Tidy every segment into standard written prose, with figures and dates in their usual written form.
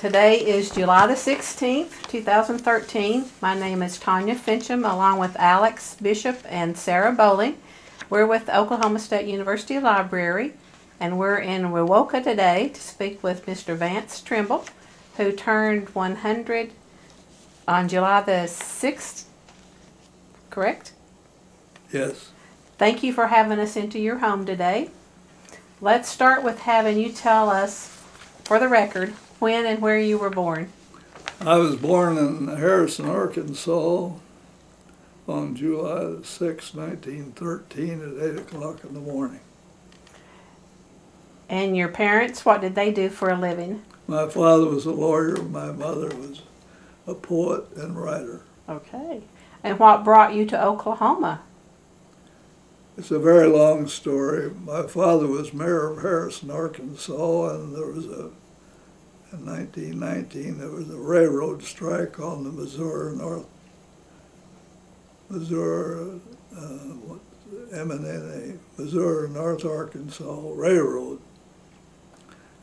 Today is July the 16th, 2013. My name is Tanya Finchum, along with Alex Bishop and Sarah Bowling. We're with the Oklahoma State University Library, and we're in Wewoka today to speak with Mr. Vance Trimble, who turned 100 on July the 6th, correct? Yes. Thank you for having us into your home today. Let's start with having you tell us, for the record, when and where you were born. I was born in Harrison, Arkansas on July 6, 1913 at 8 o'clock in the morning. And your parents, what did they do for a living? My father was a lawyer. My mother was a poet and writer. Okay. And what brought you to Oklahoma? It's a very long story. My father was mayor of Harrison, Arkansas, and there was in 1919 there was a railroad strike on the Missouri North Arkansas Railroad,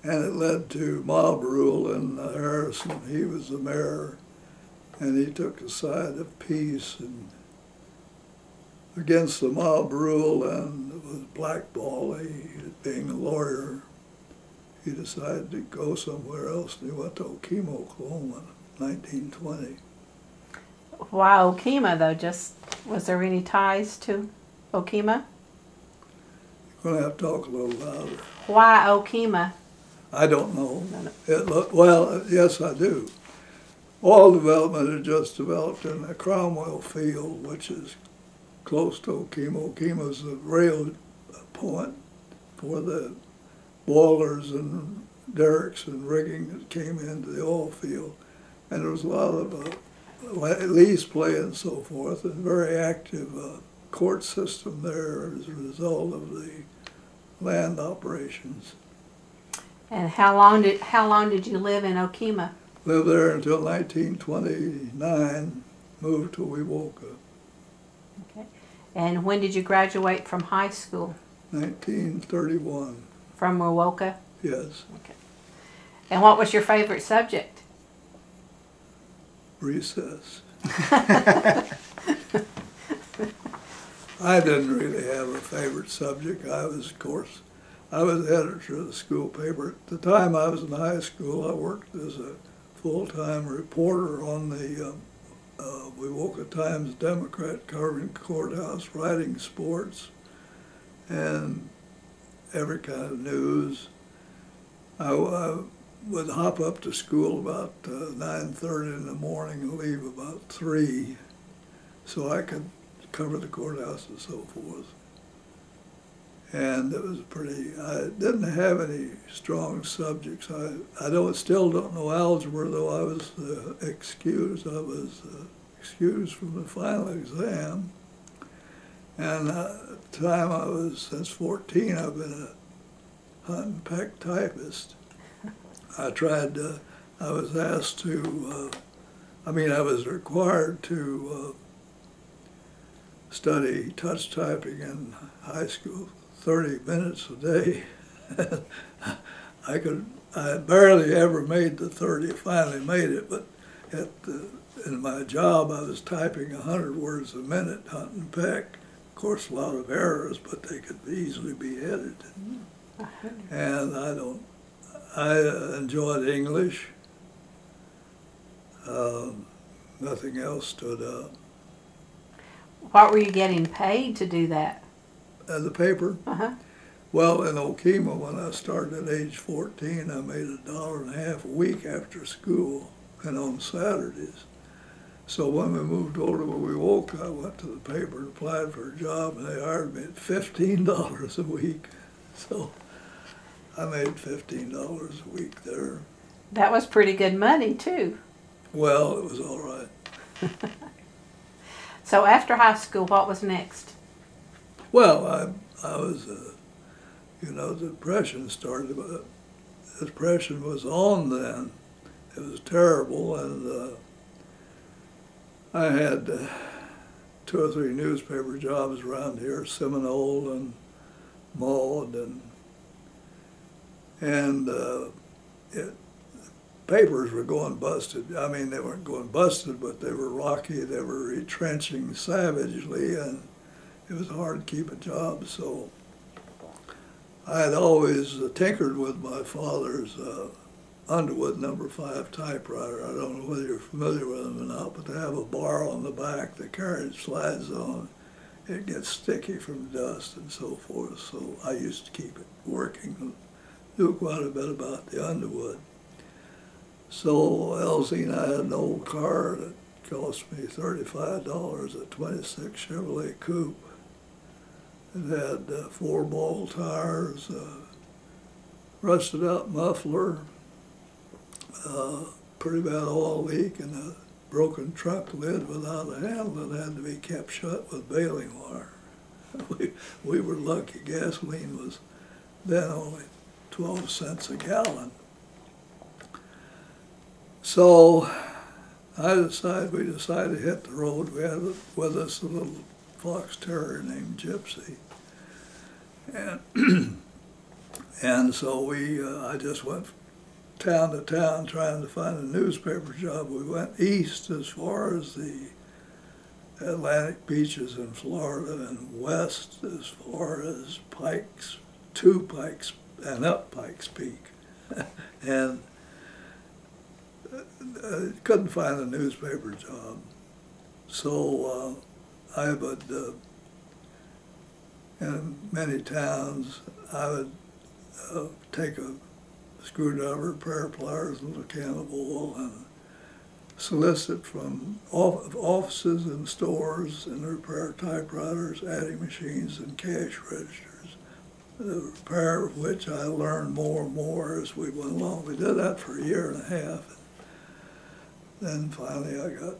and it led to mob rule in Harrison. He was the mayor, and he took a side of peace and against the mob rule, and was blackballed. Being a lawyer, he decided to go somewhere else, and he went to Okemo, Oklahoma in 1920. Why Okemo, though? Just, was there any ties to Okemo? You're going to have to talk a little louder. Why Okemo? I don't know. Well, yes, I do. Oil development had just developed in the Cromwell field, which is close to Okemo. Okemo is the rail point for the boilers and derricks and rigging that came into the oil field. And there was a lot of lease play and so forth, and very active court system there as a result of the land operations. And how long did you live in Okemo? Lived there until 1929, moved to Wewoka. Okay. And when did you graduate from high school? 1931. From Wewoka? Yes. Okay. And what was your favorite subject? Recess. I didn't really have a favorite subject. I was editor of the school paper. At the time I was in high school, I worked as a full-time reporter on the Wewoka Times-Democrat, covering courthouse, writing sports, and every kind of news. I would hop up to school about 9:30 in the morning and leave about 3, so I could cover the courthouse and so forth. And it was I didn't have any strong subjects. I still don't know algebra, though I was excused. I was excused from the final exam. And at the time since 14, I've been a hunt and peck typist. I was asked to, I was required to study touch typing in high school, 30 minutes a day. I barely ever made the 30, finally made it, but in my job I was typing 100 words a minute, hunt and peck. Of course, a lot of errors, but they could easily be edited. And I enjoyed English. Nothing else stood out. What were you getting paid to do that? The paper? Uh-huh. Well, in Okemo, when I started at age 14, I made $1.50 a week after school and on Saturdays. So when we moved over to Wewoka, I went to the paper and applied for a job, and they hired me at $15 a week. So I made $15 a week there. That was pretty good money, too. Well, it was all right. So after high school, what was next? Well, I was, the Depression started, but the Depression was on then. It was terrible, and I had 2 or 3 newspaper jobs around here, Seminole and Maud, and papers were going busted. I mean, they weren't going busted, but they were rocky. They were retrenching savagely, and it was hard to keep a job. So I had always tinkered with my father's Underwood number 5 typewriter. I don't know whether you're familiar with them or not, but they have a bar on the back the carriage slides on. It gets sticky from dust and so forth, so I used to keep it working. Knew quite a bit about the Underwood. So Elsie and I had an old car that cost me $35, a 26 Chevrolet Coupe. It had 4-ball tires, rusted out muffler, pretty bad oil leak, and a broken trunk lid without a handle that had to be kept shut with baling wire. We were lucky. Gasoline was then only 12 cents a gallon. So we decided to hit the road. We had with us a little fox terrier named Gypsy. And so I just went town to town trying to find a newspaper job. We went east as far as the Atlantic beaches in Florida, and west as far as Pikes, and up Pikes Peak. And couldn't find a newspaper job. So I would, in many towns, I would take a screwdriver, a pair of pliers, and a can of oil, and solicit from offices and stores and repair typewriters, adding machines, and cash registers, the repair of which I learned more and more as we went along. We did that for a year and a half. Then finally I got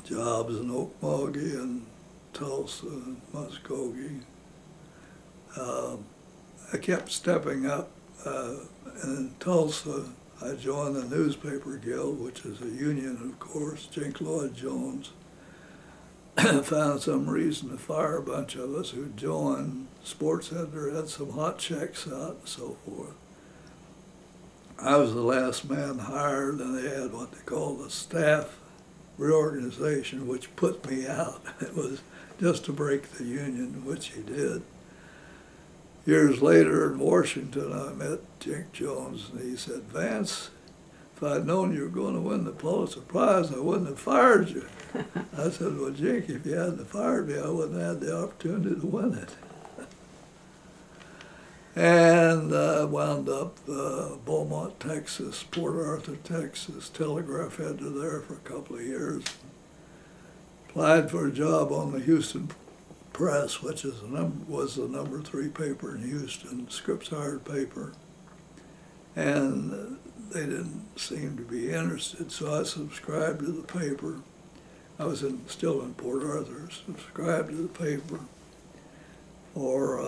jobs in Okmulgee and Tulsa and Muskogee. I kept stepping up. In Tulsa, I joined the Newspaper Guild, which is a union, of course. Jink Lloyd Jones found some reason to fire a bunch of us who joined. Sports editor had some hot checks out and so forth. I was the last man hired, and they had what they called a staff reorganization, which put me out. It was just to break the union, which he did. Years later in Washington, I met Jink Jones, and he said, "Vance, if I'd known you were going to win the Pulitzer Prize, I wouldn't have fired you." I said, "Well, Jink, if you hadn't fired me, I wouldn't have had the opportunity to win it." And I wound up Beaumont, Texas, Port Arthur, Texas, telegraph editor there for a couple of years. Applied for a job on the Houston Press, which is was the number 3 paper in Houston, Scripps-hired paper. And they didn't seem to be interested, so I subscribed to the paper. I was still in Port Arthur, subscribed to the paper for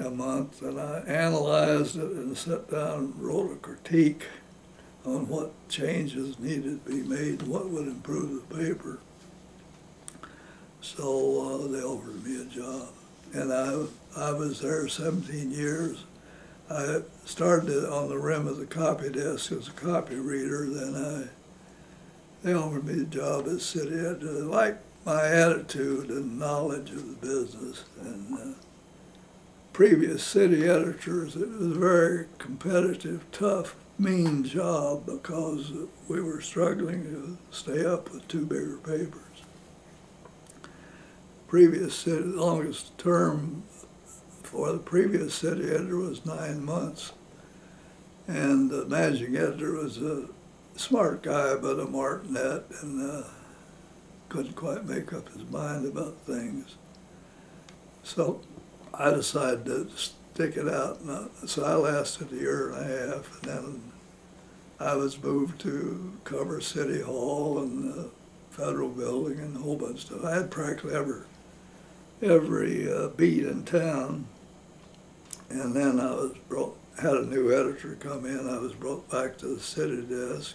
a month, and I analyzed it and sat down and wrote a critique on what changes needed to be made and what would improve the paper. So they offered me a job, and I was there 17 years. I started on the rim of the copy desk as a copy reader, then they offered me a job as city editor. They liked my attitude and knowledge of the business, and previous city editors, it was a very competitive, tough, mean job because we were struggling to stay up with 2 bigger papers. The longest term for the previous city editor was 9 months, and the managing editor was a smart guy, but a martinet, and couldn't quite make up his mind about things. So I decided to stick it out, so I lasted a year and a half, and then I was moved to cover City Hall and the Federal Building and a whole bunch of stuff. I had practically every beat in town, and then I had a new editor come in. I was brought back to the city desk,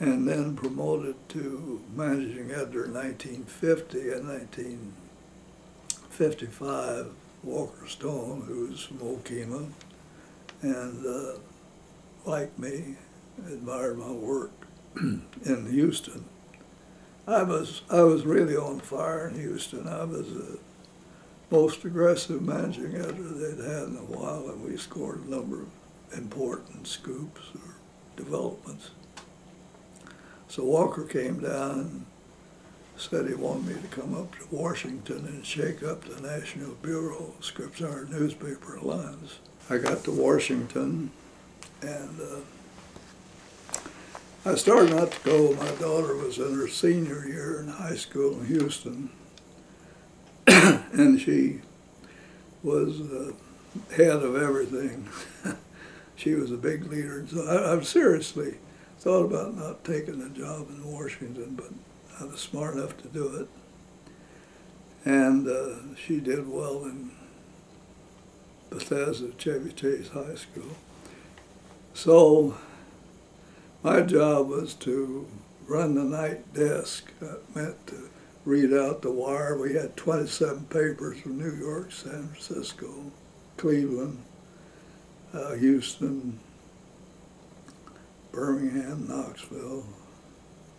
and then promoted to managing editor in 1950. In 1955, Walker Stone, who was from Okema, and liked me, admired my work in Houston. I was really on fire in Houston. I was the most aggressive managing editor they'd had in a while, and we scored a number of important scoops or developments. So Walker came down and said he wanted me to come up to Washington and shake up the National Bureau of Scripps-Hour Newspaper Alliance. I got to Washington, and I started not to go. My daughter was in her senior year in high school in Houston, and she was the head of everything. She was a big leader. So I seriously thought about not taking a job in Washington, but I was smart enough to do it. And she did well in Bethesda, Chevy Chase High School. So my job was to run the night desk. That meant to read out the wire. We had 27 papers from New York, San Francisco, Cleveland, Houston, Birmingham, Knoxville,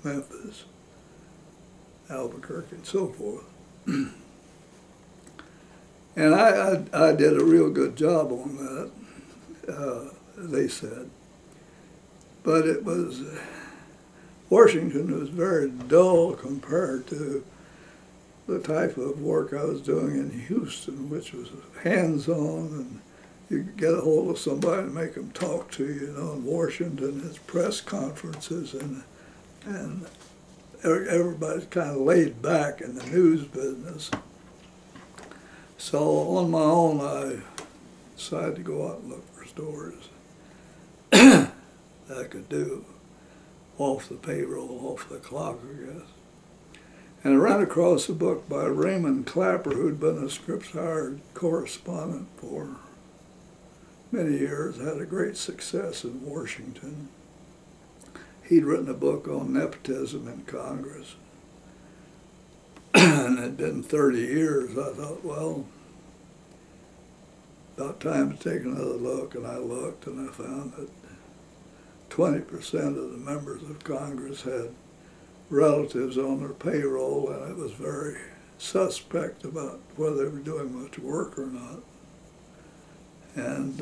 Memphis, Albuquerque, and so forth. And I did a real good job on that, they said. But it was, Washington was very dull compared to the type of work I was doing in Houston, which was hands-on, and you could get a hold of somebody and make them talk to you. You know, in Washington, it's press conferences, and everybody's kind of laid back in the news business. So on my own, I decided to go out and look for stories that I could do off the payroll, off the clock, I guess. And I ran across a book by Raymond Clapper, who'd been a Scripps-Hour correspondent for many years, had a great success in Washington. He'd written a book on nepotism in Congress. And it had been 30 years. I thought, well, about time to take another look. And I looked, and I found that 20% of the members of Congress had relatives on their payroll, and it was very suspect about whether they were doing much work or not. And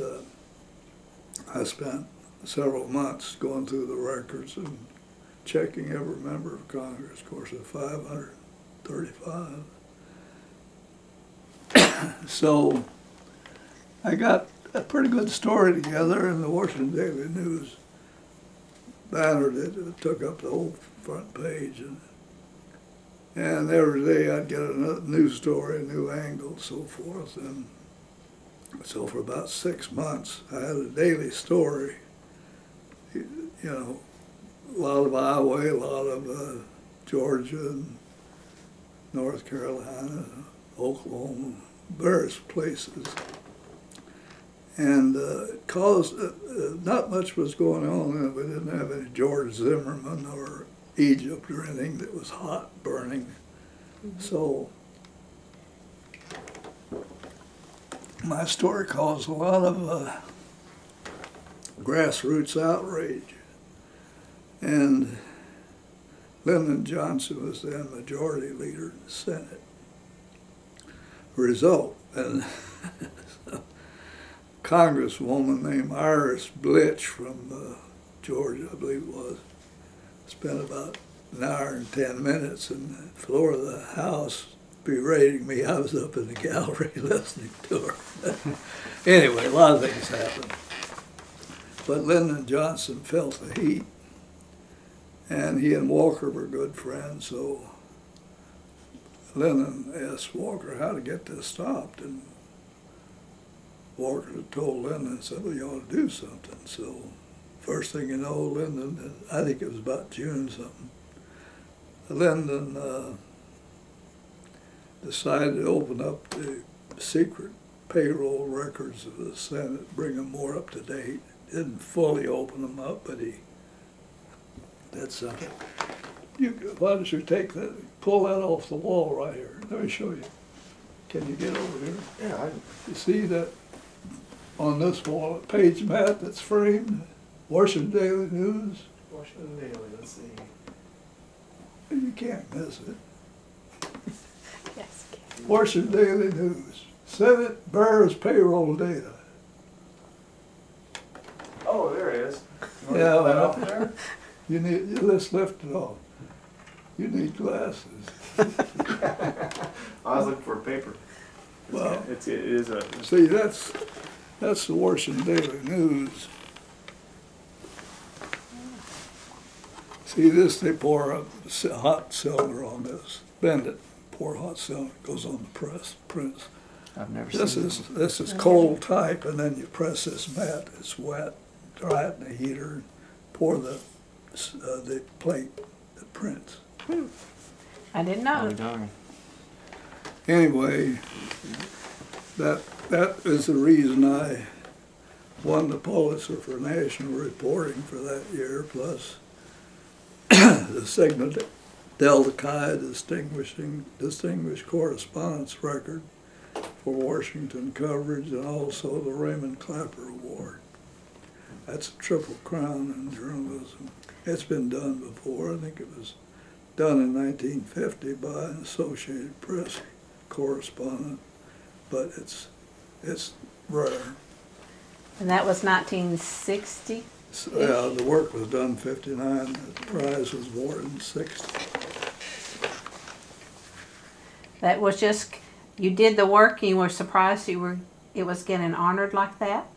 I spent several months going through the records and checking every member of Congress. Of course, there's 535. So I got a pretty good story together, and the Washington Daily News bannered it. It took up the whole front page. And every day I'd get a new story, a new angle, so forth. And so for about 6 months, I had a daily story. You know, a lot of Iowa, a lot of Georgia, and North Carolina, Oklahoma, various places. And it caused, not much was going on. We didn't have any George Zimmerman or Egypt or anything that was hot, burning. Mm-hmm. So my story caused a lot of grassroots outrage. And Lyndon Johnson was then majority leader in the Senate. Result, and a congresswoman named Iris Blitch from Georgia, I believe it was, spent about an hour and 10 minutes on the floor of the House berating me. I was up in the gallery listening to her. Anyway, a lot of things happened. But Lyndon Johnson felt the heat, and he and Walker were good friends, so Lyndon asked Walker how to get this stopped, and Walker told Lyndon and said, well, you ought to do something. So first thing you know, Lyndon, I think it was about June something, Lyndon decided to open up the secret payroll records of the Senate, bring them more up to date. Didn't fully open them up, but he did something. Why don't you take that, pull that off the wall right here. Let me show you. Can you get over here? Yeah. You see that on this wall, a page mat that's framed? Washington Daily News. Washington Daily, let's see. You can't miss it. Yes. Washington Daily News. Senate bears payroll data. Oh, there it is. You want Yeah, to pull that well, off there? Let's lift it off. You need glasses. I was looking for a paper. Well, It is a. see, that's the Washington Daily News. See this, they pour a hot cylinder on this, bend it, pour hot cylinder, goes on the prints. I've never This seen is cold type, and then you press this mat, it's wet, dry it in the heater, pour the plate that prints. I didn't it. know. Oh, darn. Anyway, that is the reason I won the Pulitzer for national reporting for that year, plus the Sigma Delta Chi Distinguished Correspondence Record for Washington coverage, and also the Raymond Clapper Award. That's a triple crown in journalism. It's been done before. I think it was done in 1950 by an Associated Press correspondent, but it's rare. And that was 1960? So, yeah, the work was done in 59, the prize was awarded in 60. That was just, you did the work and you were surprised it was getting honored like that?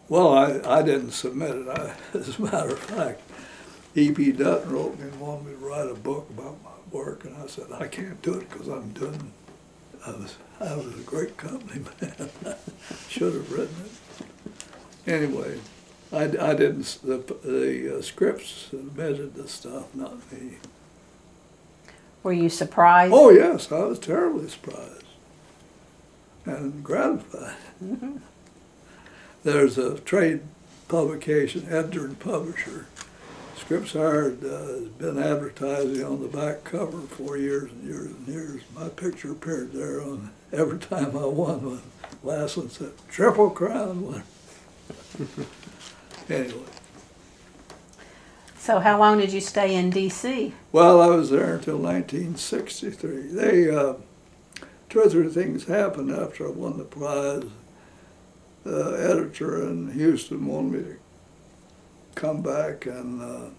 Well, I didn't submit it. As a matter of fact, E.P. Dutton wrote me and wanted me to write a book about my work, and I said, I can't do it because I was a great company man. I should have written it. Anyway, I didn't, the scripts submitted the stuff, not me. Were you surprised? Oh yes, I was terribly surprised and gratified. Mm-hmm. There's a trade publication, editor and publisher. Scripps Hired has been advertising on the back cover for years and years and years. My picture appeared there on every time I won one. Last one said, Triple Crown winner. Anyway. So how long did you stay in D.C.? Well, I was there until 1963. Two or three things happened after I won the prize. The editor in Houston wanted me to come back and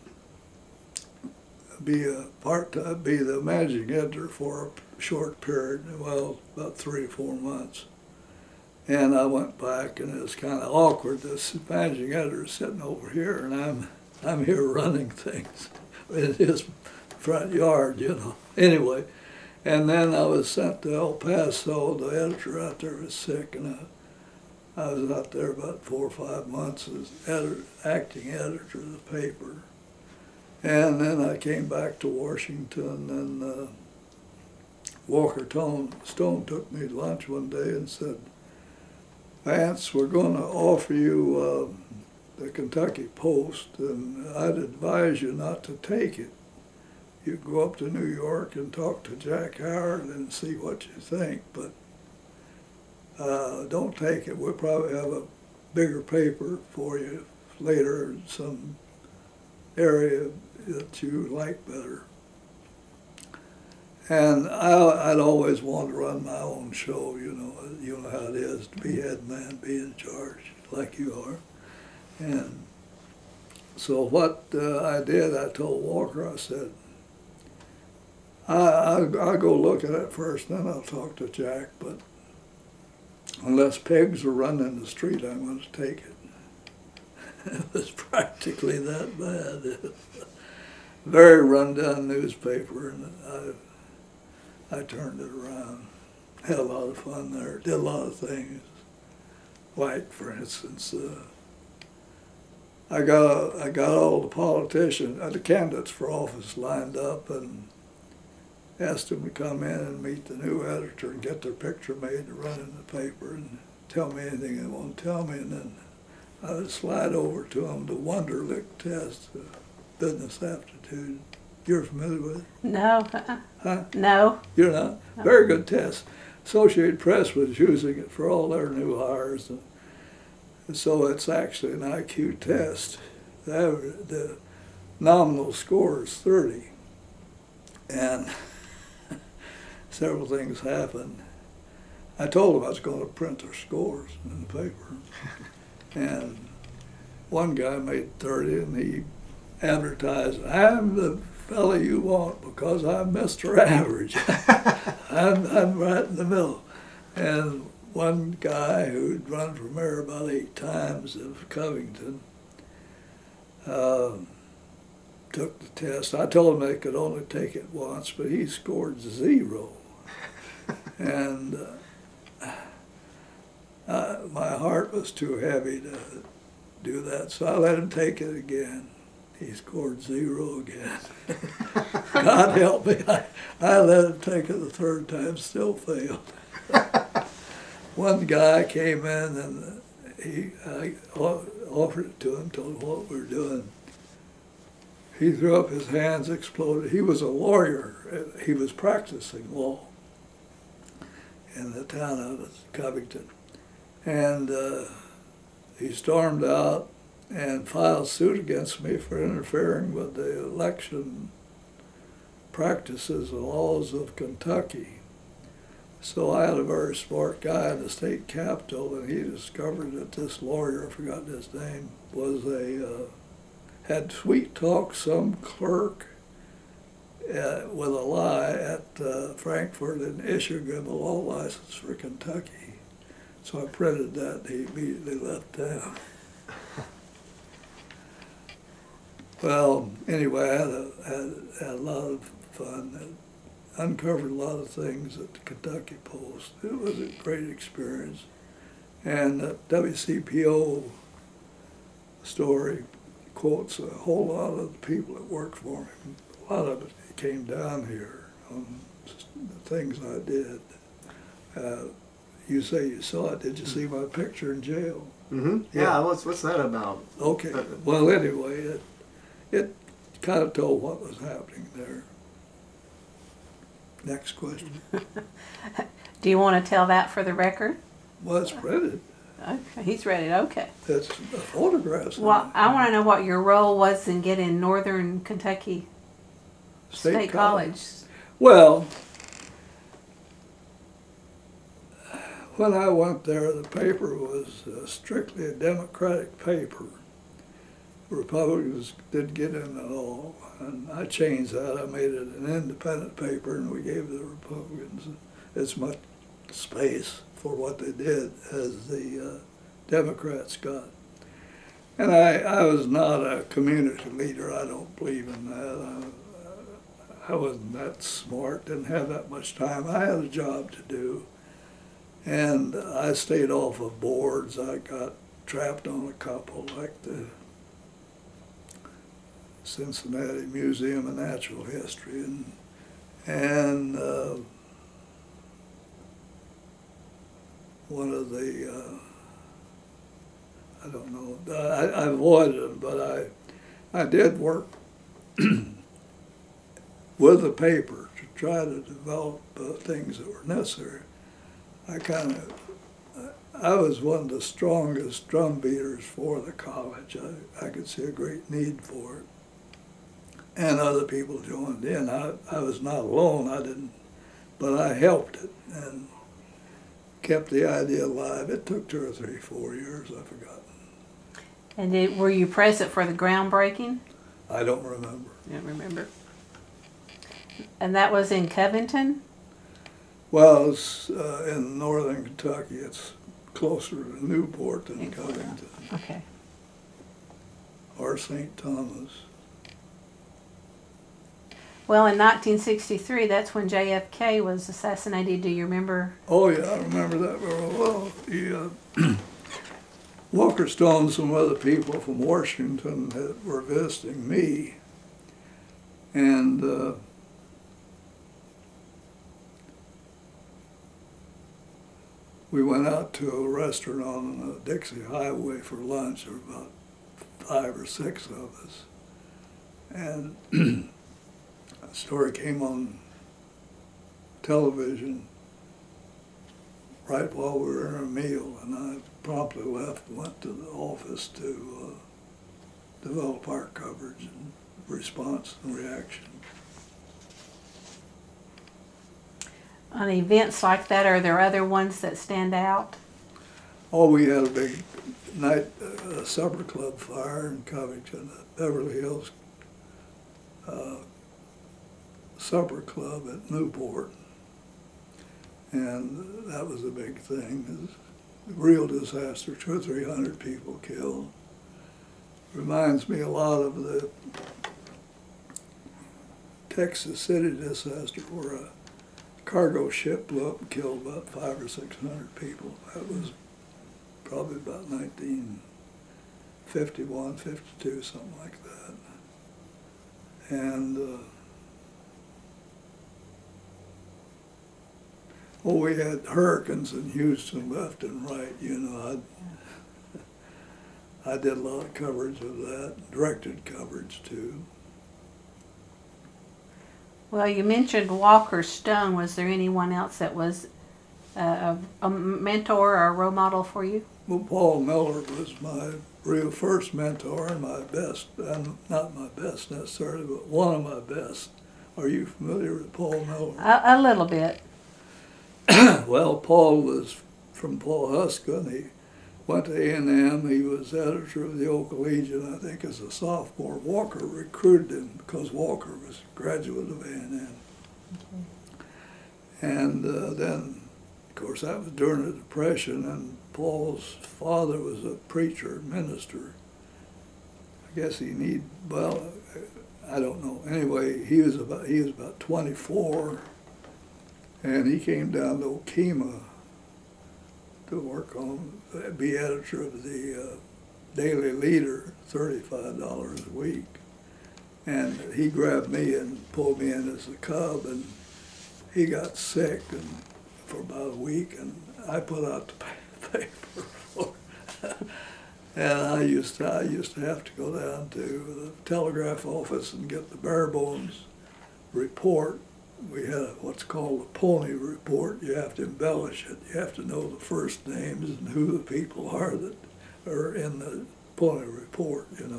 be the managing editor for a short period, well, about 3 or 4 months. And I went back, and it was kind of awkward. This managing editor is sitting over here, and I'm here running things in his front yard, you know. Anyway, and then I was sent to El Paso. The editor out there was sick, and I was out there about 4 or 5 months as acting editor of the paper. And then I came back to Washington, and Walker Stone took me to lunch one day and said, Vance, we're going to offer you the Kentucky Post, and I'd advise you not to take it. You go up to New York and talk to Jack Howard and see what you think, but don't take it. We'll probably have a bigger paper for you later in some area that you like better. And I'd always wanted to run my own show, you know how it is to be head man, be in charge, like you are. And so what I did, I told Walker, I said, I'll go look at it first, then I'll talk to Jack, but unless pigs are running in the street, I'm going to take it. It was practically that bad. Very run-down newspaper, and I turned it around. Had a lot of fun there, did a lot of things. Like, for instance, I got all the politicians, the candidates for office lined up, and asked them to come in and meet the new editor and get their picture made to run in the paper and tell me anything they want to tell me. And then I would slide over to them the Wonderlic test, business aptitude. You're familiar with it? No. Huh? No. You're not? No. Very good test. Associated Press was using it for all their new hires. And so it's actually an IQ test the nominal score is 30. And several things happened. I told them I was going to print their scores in the paper. And one guy made 30, and he advertised, "I'm the fella you want because I'm Mr. Average." I'm right in the middle. And one guy who'd run for mayor about 8 times of Covington took the test. I told him they could only take it once, but he scored 0. And my heart was too heavy to do that, so I let him take it again. He scored 0 again. God help me, I let him take it the 3rd time, still failed. One guy came in and I offered it to him, told him what we were doing. He threw up his hands, exploded. He was a lawyer. He was practicing law in the town of Covington. And he stormed out and filed suit against me for interfering with the election practices and laws of Kentucky. So I had a very smart guy in the state capitol, and he discovered that this lawyer, I forgot his name, was had sweet-talked some clerk with a lie at Frankfurt and issued him a law license for Kentucky. So I printed that, and he immediately left town. Well, anyway, I had a lot of fun. I uncovered a lot of things at the Kentucky Post. It was a great experience. And the WCPO story quotes a whole lot of the people that worked for me. A lot of it came down here on the things I did. You say you saw it. Did you see my picture in jail? Mm-hmm. Yeah. What's that about? Okay. Well, anyway, it kind of told what was happening there. Next question. Do you want to tell that for the record? Well, it's printed. Okay, he's read it. Okay. It's photographs. Well, I want to know what your role was in getting Northern Kentucky State College. Well, when I went there, the paper was strictly a Democratic paper. Republicans didn't get in at all, and I changed that. I made it an independent paper, and we gave the Republicans as much space for what they did as the Democrats got. And I was not a community leader. I don't believe in that. I wasn't that smart, didn't have that much time. I had a job to do, and I stayed off of boards. I got trapped on a couple, like the Cincinnati Museum of Natural History, and one of the, I don't know, I avoided them, but I did work with the paper to try to develop things that were necessary. I was one of the strongest drum beaters for the college. I could see a great need for it. And other people joined in. I was not alone, but I helped it and kept the idea alive. It took 2 or 3, 4 years, I've forgotten. And were you present for the groundbreaking? I don't remember. You don't remember. And that was in Covington? Well, it's in northern Kentucky. It's closer to Newport than Covington. Okay. Or St. Thomas. Well, in 1963, that's when JFK was assassinated. Do you remember? Oh, yeah, I remember that very well. Walker Stone and some other people from Washington were visiting me, and we went out to a restaurant on the Dixie Highway for lunch. There were about 5 or 6 of us, and a story came on television right while we were in a meal, and I promptly left and went to the office to develop our coverage and response and reaction. On events like that, are there other ones that stand out? Oh, we had a big night supper club fire in Covington, at Beverly Hills supper club at Newport, and that was a big thing. It was a real disaster, 200 or 300 people killed. Reminds me a lot of the Texas City disaster where a cargo ship blew up and killed about 500 or 600 people. That was probably about 1951, 52, something like that. And we had hurricanes in Houston left and right. You know, I did a lot of coverage of that, directed coverage too. Well, you mentioned Walker Stone. Was there anyone else that was a mentor or a role model for you? Well, Paul Miller was my real first mentor and my best, and not my best necessarily, but one of my best. Are you familiar with Paul Miller? A little bit. Well, Paul was from Pawhuska, and he went to A&M. He was editor of the Oak Legion, I think, as a sophomore. Walker recruited him because Walker was a graduate of A&M. And then, of course, that was during the Depression, and Paul's father was a preacher, minister. I guess I don't know. Anyway, he was about 24, and he came down to Okema to work on, be editor of the Daily Leader, $35 a week. And he grabbed me and pulled me in as a cub, and he got sick for about a week, and I put out the paper. And I used to have to go down to the telegraph office and get the bare bones report. We had what's called a pony report. You have to embellish it. You have to know the first names and who the people are that are in the pony report, you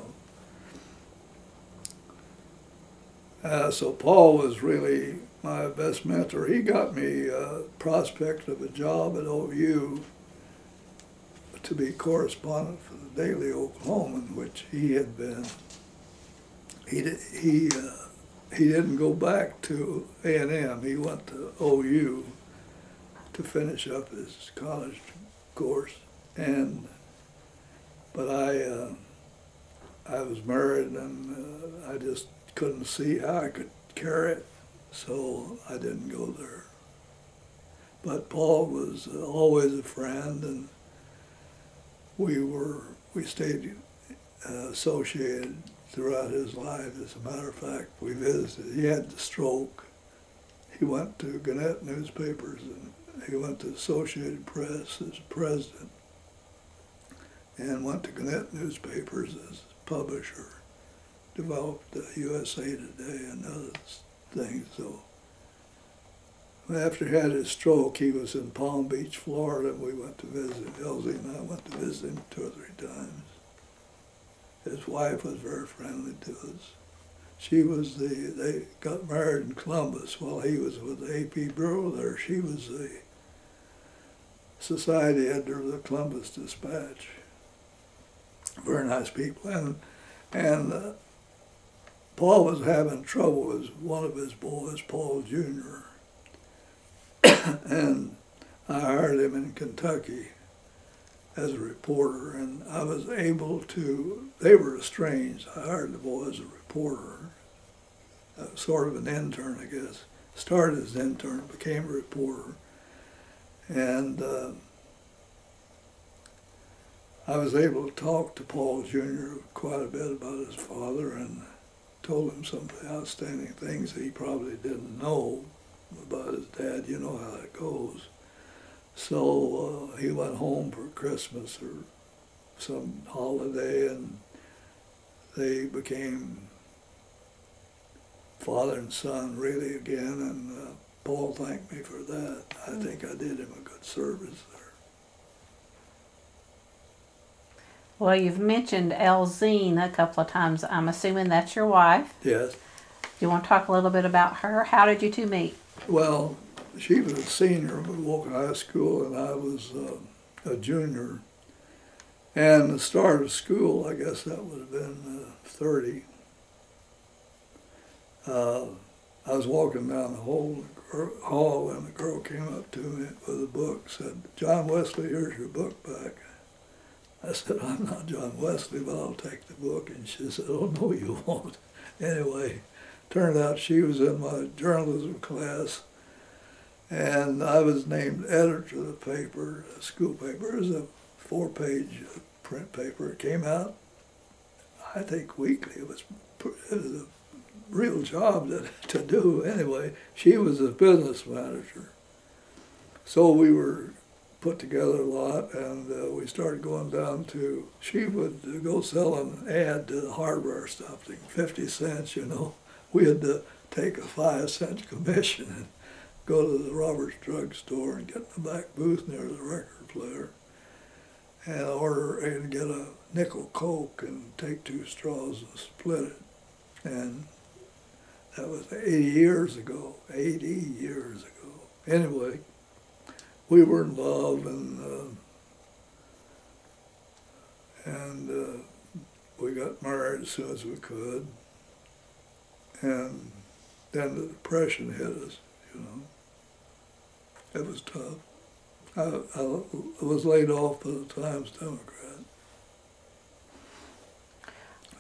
know. So Paul was really my best mentor. He got me a prospect of a job at OU to be correspondent for the Daily Oklahoman, which he had been. He didn't go back to A&M. He went to OU to finish up his college course, but I was married, and I just couldn't see how I could carry it, so I didn't go there. But Paul was always a friend, and we stayed associated throughout his life. As a matter of fact, we visited. He had the stroke. He went to Gannett newspapers, and he went to Associated Press as president, and went to Gannett newspapers as publisher. Developed USA Today and other things. So after he had his stroke, he was in Palm Beach, Florida, and we went to visit. Elsie and I went to visit him 2 or 3 times. His wife was very friendly to us. They got married in Columbus while he was with the AP Bureau there. She was the society editor of the Columbus Dispatch. Very nice people. And Paul was having trouble with one of his boys, Paul Jr., and I hired him in Kentucky as a reporter, and I was able to, they were estranged. I hired the boy as a reporter, sort of an intern, I guess. Started as an intern, became a reporter. And I was able to talk to Paul Jr. quite a bit about his father, and told him some of the outstanding things that he probably didn't know about his dad. You know how that goes. So he went home for Christmas or some holiday, and they became father and son really again, and Paul thanked me for that. I think I did him a good service there. Well, you've mentioned Elzine a couple of times. I'm assuming that's your wife. Yes. Do you want to talk a little bit about her? How did you two meet? Well, she was a senior at Wewoka High School, and I was a junior. And the start of school, I guess that would have been 30. I was walking down the hall, and a girl came up to me with a book, said, "John Wesley, here's your book back." I said, "I'm not John Wesley, but I'll take the book." And she said, "Oh, no, you won't." Anyway, turned out she was in my journalism class, and I was named editor of the paper, a school paper. It was a 4-page print paper. It came out, I think, weekly. It was a real job to do. Anyway, she was a business manager. So we were put together a lot, and we started going down to, she would go sell an ad to the hardware stuff, 50 cents, you know. We had to take a 5-cent commission and go to the Roberts Drug Store and get in the back booth near the record player and order and get a nickel Coke and take 2 straws and split it. And that was 80 years ago, 80 years ago. Anyway, we were in love, and we got married as soon as we could. And then the Depression hit us, you know. It was tough. I was laid off by the Times Democrat.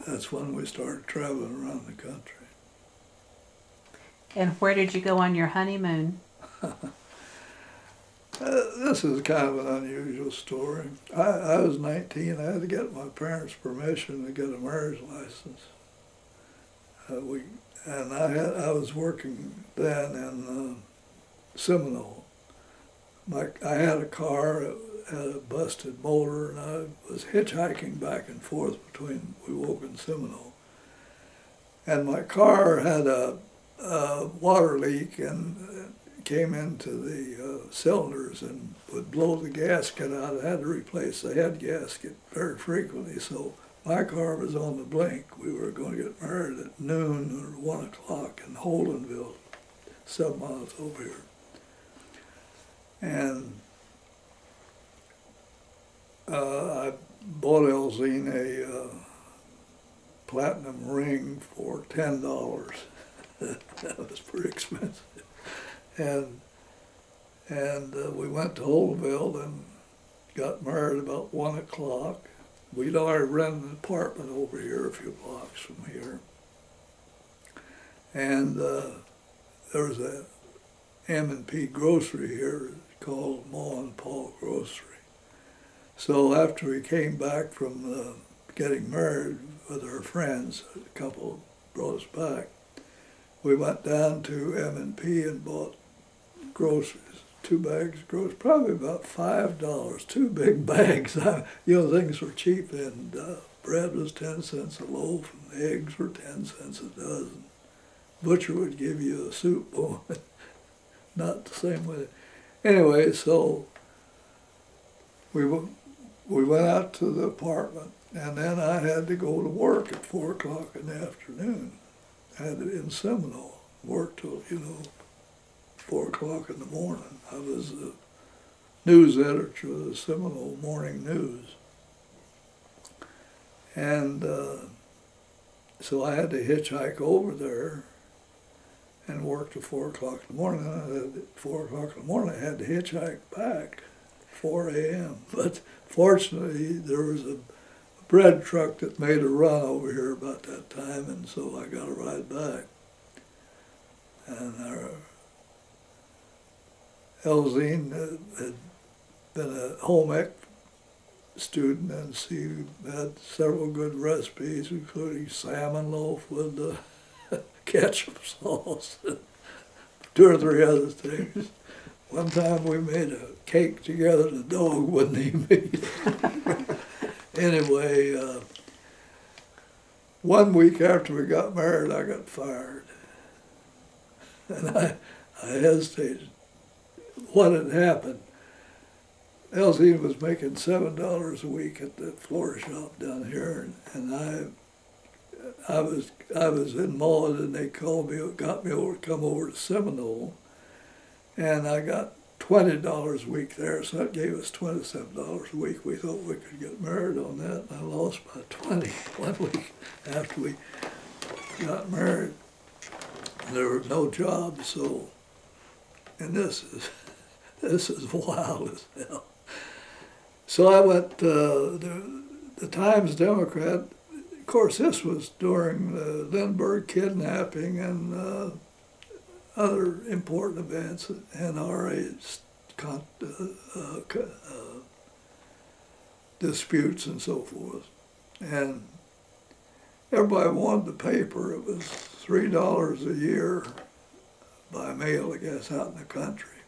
That's when we started traveling around the country. And where did you go on your honeymoon? This is kind of an unusual story. I was 19. I had to get my parents' permission to get a marriage license. I was working then in Seminole. I had a car, it had a busted motor, and I was hitchhiking back and forth between Wewoka and Seminole. And my car had a water leak and came into the cylinders and would blow the gasket out. I had to replace the head gasket very frequently, so my car was on the blink. We were going to get married at noon or 1 o'clock in Holdenville, 7 miles over here. And I bought Elzine a platinum ring for $10. That was pretty expensive. And we went to Holdenville and got married about 1 o'clock. We'd already rented an apartment over here, a few blocks from here. And there was a M&P grocery here called Ma and Paul Grocery. So after we came back from getting married with our friends, a couple brought us back, we went down to M&P and bought groceries, 2 bags of groceries, probably about $5, 2 big bags. You know, things were cheap, and bread was 10 cents a loaf, and eggs were 10 cents a dozen. Butcher would give you a soup bowl, not the same way. Anyway, so we went out to the apartment, and then I had to go to work at 4 o'clock in the afternoon. I had to in Seminole, work till, 4 o'clock in the morning. I was the news editor of the Seminole Morning News. And so I had to hitchhike over there and work till 4 o'clock in the morning. And at 4 o'clock in the morning, I had to hitchhike back, 4 a.m. But fortunately, there was a bread truck that made a run over here about that time, and so I got a ride back. And Elzine had been a home ec student, and she had several good recipes, including salmon loaf with ketchup sauce, 2 or 3 other things. One time we made a cake together, the dog wouldn't even eat it. Anyway, 1 week after we got married, I got fired. And I hesitated. What had happened? Elsine was making $7 a week at the floor shop down here, and I was in Maud, and they got me over to come over to Seminole, and I got $20 a week there, so that gave us $27 a week. We thought we could get married on that, and I lost by 20 1 week after we got married. And there were no jobs, so, and this is wild as hell. So I went the Times Democrat. Of course, this was during the Lindbergh kidnapping and other important events, NRA disputes and so forth. And everybody wanted the paper. It was $3 a year by mail, I guess, out in the country.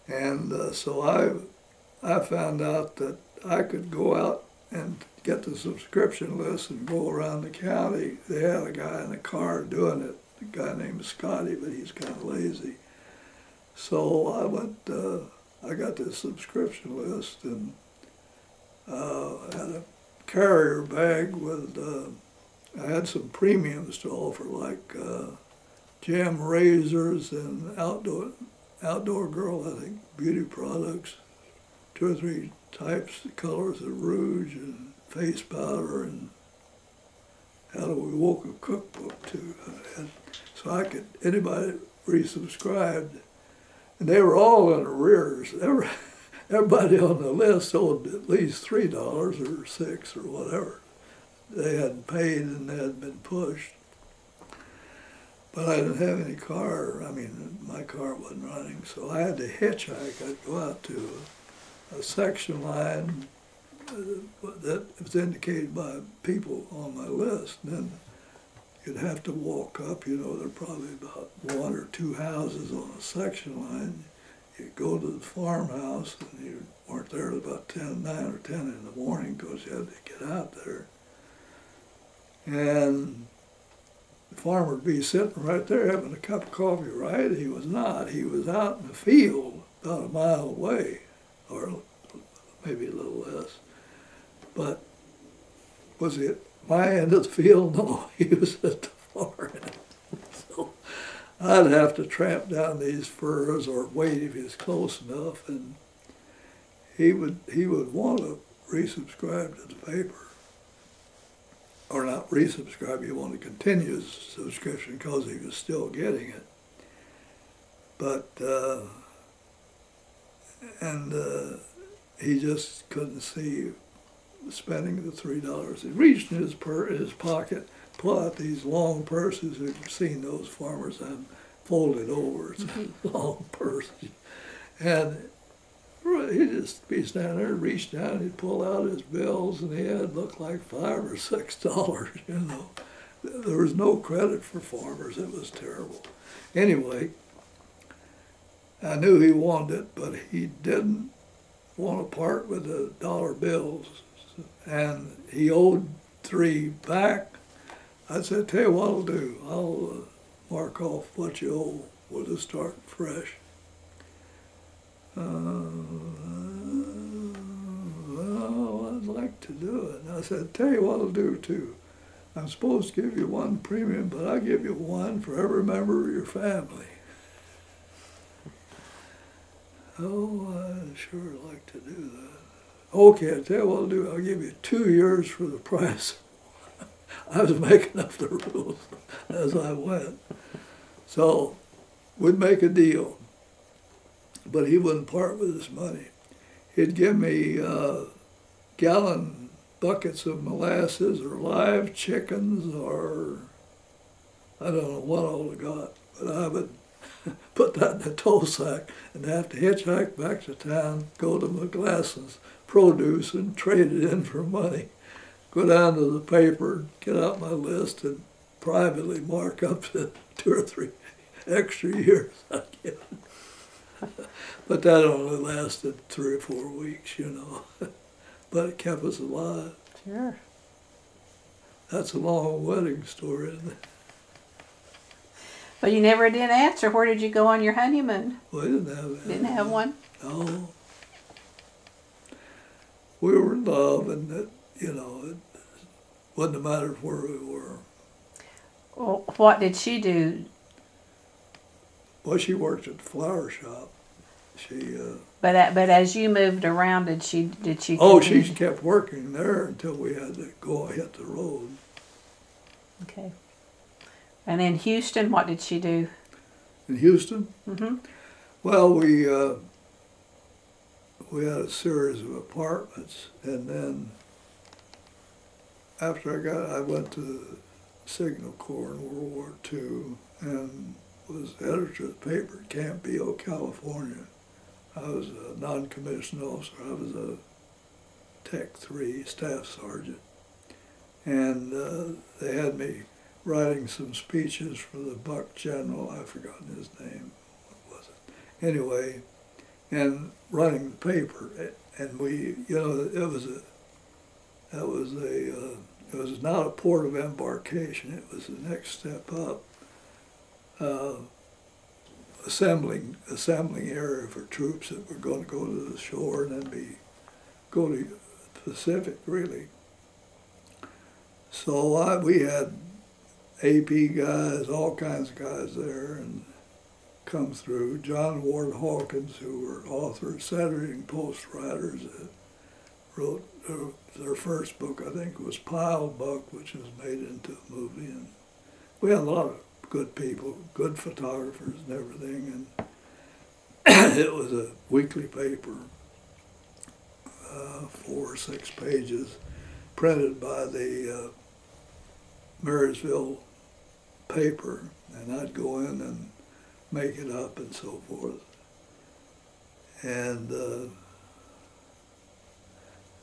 And so I found out that I could go out and get the subscription list and go around the county. They had a guy in the car doing it, a guy named Scotty, but he's kind of lazy. So I went, I got this subscription list, and had a carrier bag with, I had some premiums to offer, like gem razors and outdoor girl, I think, beauty products, 2 or 3 types of colors of rouge and face powder, and had a Wewoka cookbook too. So I could, anybody resubscribed, and they were all in arrears. Everybody on the list owed at least $3 or $6 or whatever. They hadn't paid and they had been pushed. But I didn't have any car. I mean, my car wasn't running, so I had to hitchhike. I'd go out to a section line that was indicated by people on my list. And then you'd have to walk up, you know, there are probably about 1 or 2 houses on a section line. You'd go to the farmhouse, and you weren't there at about 9 or 10 in the morning because you had to get out there. And the farmer would be sitting right there having a cup of coffee, right? He was not. He was out in the field about a mile away, or maybe a little less. But was he at my end of the field? No, he was at the far end. So I'd have to tramp down these furrows or wait if he was close enough, and he would want to resubscribe to the paper. Or not resubscribe, he wanted to continue his subscription because he was still getting it. But, he just couldn't see spending the $3. He reached in his pocket, pull out these long purses. You've seen those farmers have folded over. It's a long purse. And he'd just be standing there, reach down, he'd pull out his bills, and he had looked like $5 or $6, you know. There was no credit for farmers. It was terrible. Anyway, I knew he wanted it, but he didn't want to part with the dollar bills. And he owed 3 back. I said, tell you what I'll do. I'll mark off what you owe. We'll just start fresh. Well, I'd like to do it. And I said, tell you what I'll do too. I'm supposed to give you 1 premium, but I'll give you 1 for every member of your family. Oh, I'd sure like to do that. Okay, I'll tell you what I'll do. I'll give you 2 years for the price. I was making up the rules as I went. So we'd make a deal. But he wouldn't part with his money. He'd give me gallon buckets of molasses or live chickens or I don't know what all I got, but I would put that in a tow sack and have to hitchhike back to town, go to McGlasson's Produce and trade it in for money. Go down to the paper, get out my list, and privately mark up the 2 or 3 extra years I get. But that only lasted 3 or 4 weeks, you know. But it kept us alive. Sure. That's a long wedding story, isn't it? But you never did answer. Where did you go on your honeymoon? Well, we didn't have Didn't have one? No. we were in love, and that, you know, it wouldn't have mattered where we were. Well, what did she do? Well, she worked at the flower shop. She. But as you moved around, did she? Oh, she continue? kept working there until we had to go hit the road. Okay. And in Houston, what did she do? In Houston? Mm-hmm. Well, we had a series of apartments, and then after I went to the Signal Corps in World War II and was editor of the paper at Campbell, California. I was a non-commissioned officer. I was a Tech 3 staff sergeant. And they had me writing some speeches for the Buck General. I've forgotten his name. What was it? Anyway, and running the paper. And we, you know, it was not a port of embarkation. It was the next step up. Assembling area for troops that were going to go to the shore and then go to the Pacific, really. So we had AP guys, all kinds of guys there, and come through. John Ward Hawkins, who were authors, Saturday Post writers, wrote their first book, I think, was Pile Buck, which was made into a movie. And we had a lot of good people, good photographers and everything, and it was a weekly paper, 4 or 6 pages, printed by the Marysville paper, and I'd go in and make it up and so forth. And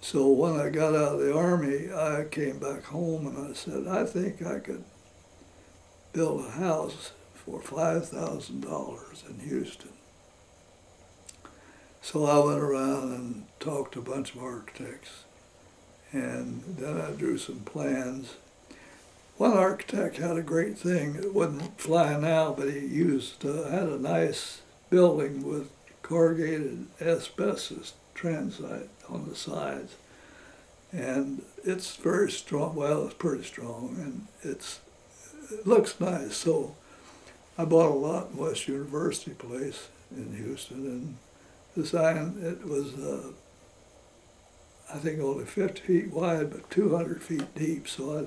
so when I got out of the Army, I came back home and I said, I think I could build a house for $5,000 in Houston. So I went around and talked to a bunch of architects, and then I drew some plans. One architect had a great thing. It wouldn't fly now, but he had a nice building with corrugated asbestos transite on the sides. And it's very strong. Well, it's pretty strong, and it looks nice. So I bought a lot in West University Place in Houston and designed, it was, I think only 50 feet wide, but 200 feet deep. So I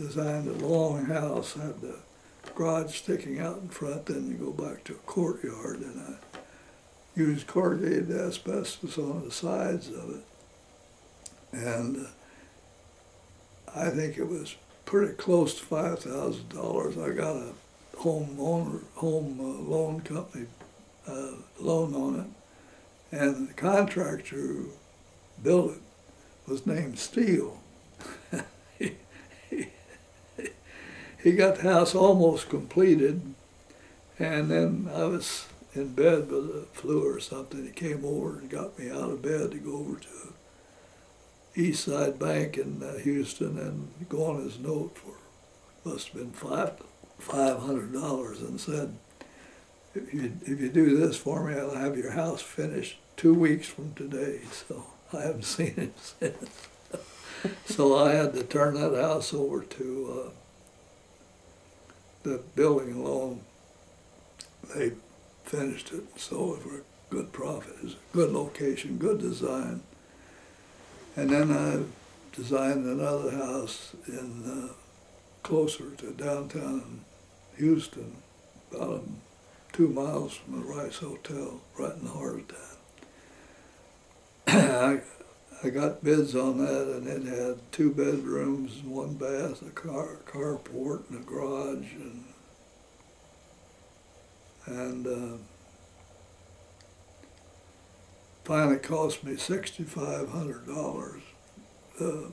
designed a long house, had the garage sticking out in front, then you go back to a courtyard, and I used corrugated asbestos on the sides of it. And I think it was pretty close to $5,000. I got a home loan company loan on it, and the contractor who built it was named Steele. He got the house almost completed, and then I was in bed with a flu or something. He came over and got me out of bed to go over to East Side Bank in Houston and go on his note for, must have been $500, and said, if you do this for me, I'll have your house finished 2 weeks from today. So I haven't seen him since. So I had to turn that house over to the building loan. They finished it, sold it for a good profit. It was a good location, good design. And then I designed another house in closer to downtown Houston, about 2 miles from the Rice Hotel, right in the heart of town. I got bids on that, and it had 2 bedrooms and 1 bath, a carport, and a garage, and finally cost me $6,500. I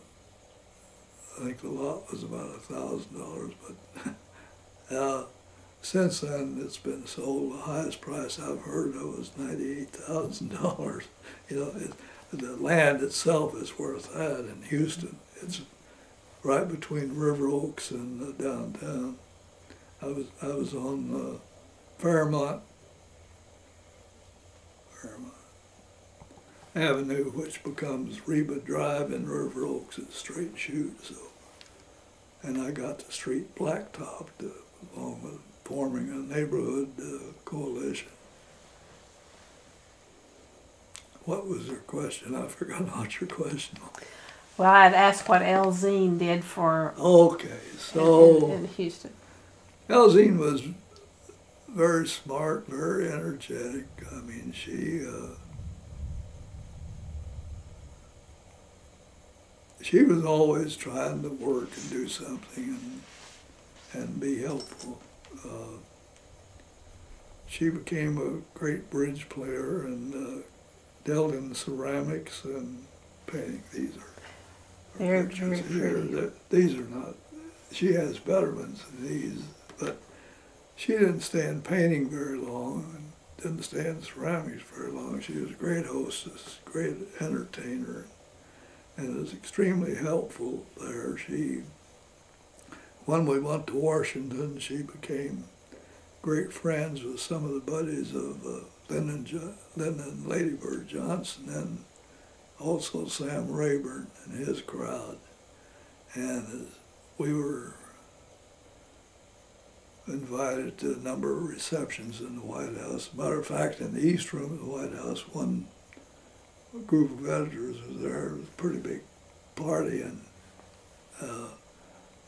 think the lot was about $1,000, but since then it's been sold. The highest price I've heard of was $98,000. You know, the land itself is worth that in Houston. It's right between River Oaks and downtown. I was on Fairmont. Avenue, which becomes Reba Drive in River Oaks, is straight shoot. So, and I got the street blacktopped along with forming a neighborhood coalition. What was your question? I forgot what your question was. Well, I'd asked what Elzine did for Okay, so in Houston. Elzine was very smart, very energetic. I mean, she was always trying to work and do something and be helpful. She became a great bridge player and dealt in ceramics and painting. These are Very, pictures very here. pretty. These are not. She has better ones than these, but she didn't stay in painting very long and didn't stay in ceramics very long. She was a great hostess, great entertainer, and was extremely helpful there. When we went to Washington, she became great friends with some of the buddies of Lyndon Lady Bird Johnson and also Sam Rayburn and his crowd. And we were invited to a number of receptions in the White House. Matter of fact, in the East Room of the White House, one group of editors was there. It was a pretty big party, and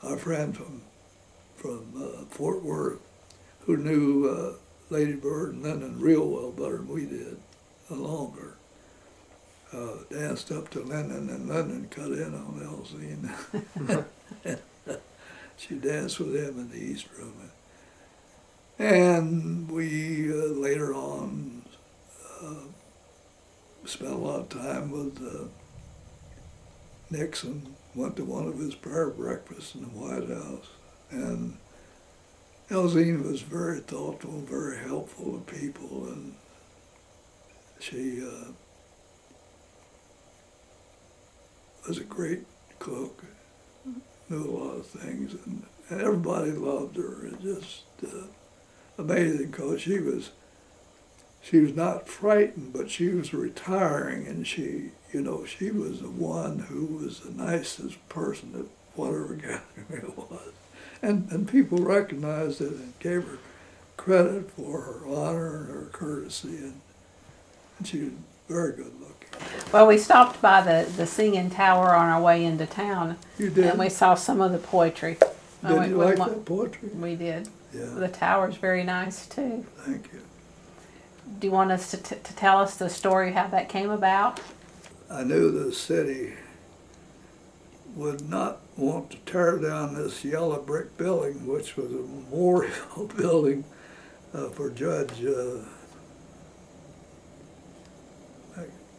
our friend from Fort Worth, who knew Lady Bird and Lyndon real well, better than we did, longer, danced up to Lyndon, and Lyndon cut in on Elzine. She danced with him in the East Room. And we later on spent a lot of time with Nixon, went to one of his prayer breakfasts in the White House. And Elzine was very thoughtful, very helpful to people, and she was a great cook, knew a lot of things, and everybody loved her. It just amazing, because she was not frightened, but she was retiring, and she was the one who was the nicest person at whatever gathering it was. And people recognized it and gave her credit for her honor and her courtesy, and she was very good looking. Well, we stopped by the Singing Tower on our way into town. You did? And we saw some of the poetry. Did you like that poetry? We did. Yeah. The tower's very nice, too. Thank you. Do you want us to tell us the story, how that came about? I knew the city would not want to tear down this yellow brick building, which was a memorial building for Judge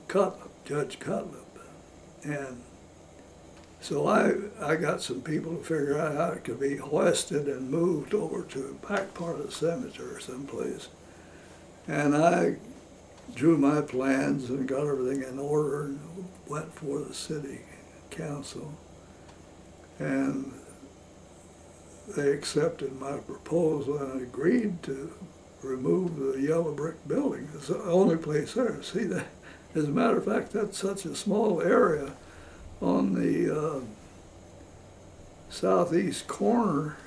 Cutlip. And so I got some people to figure out how it could be hoisted and moved over to the back part of the cemetery someplace. And I drew my plans and got everything in order and went for the city council. And they accepted my proposal and agreed to remove the yellow brick building. It's the only place there. See, that, as a matter of fact, that's such a small area on the southeast corner.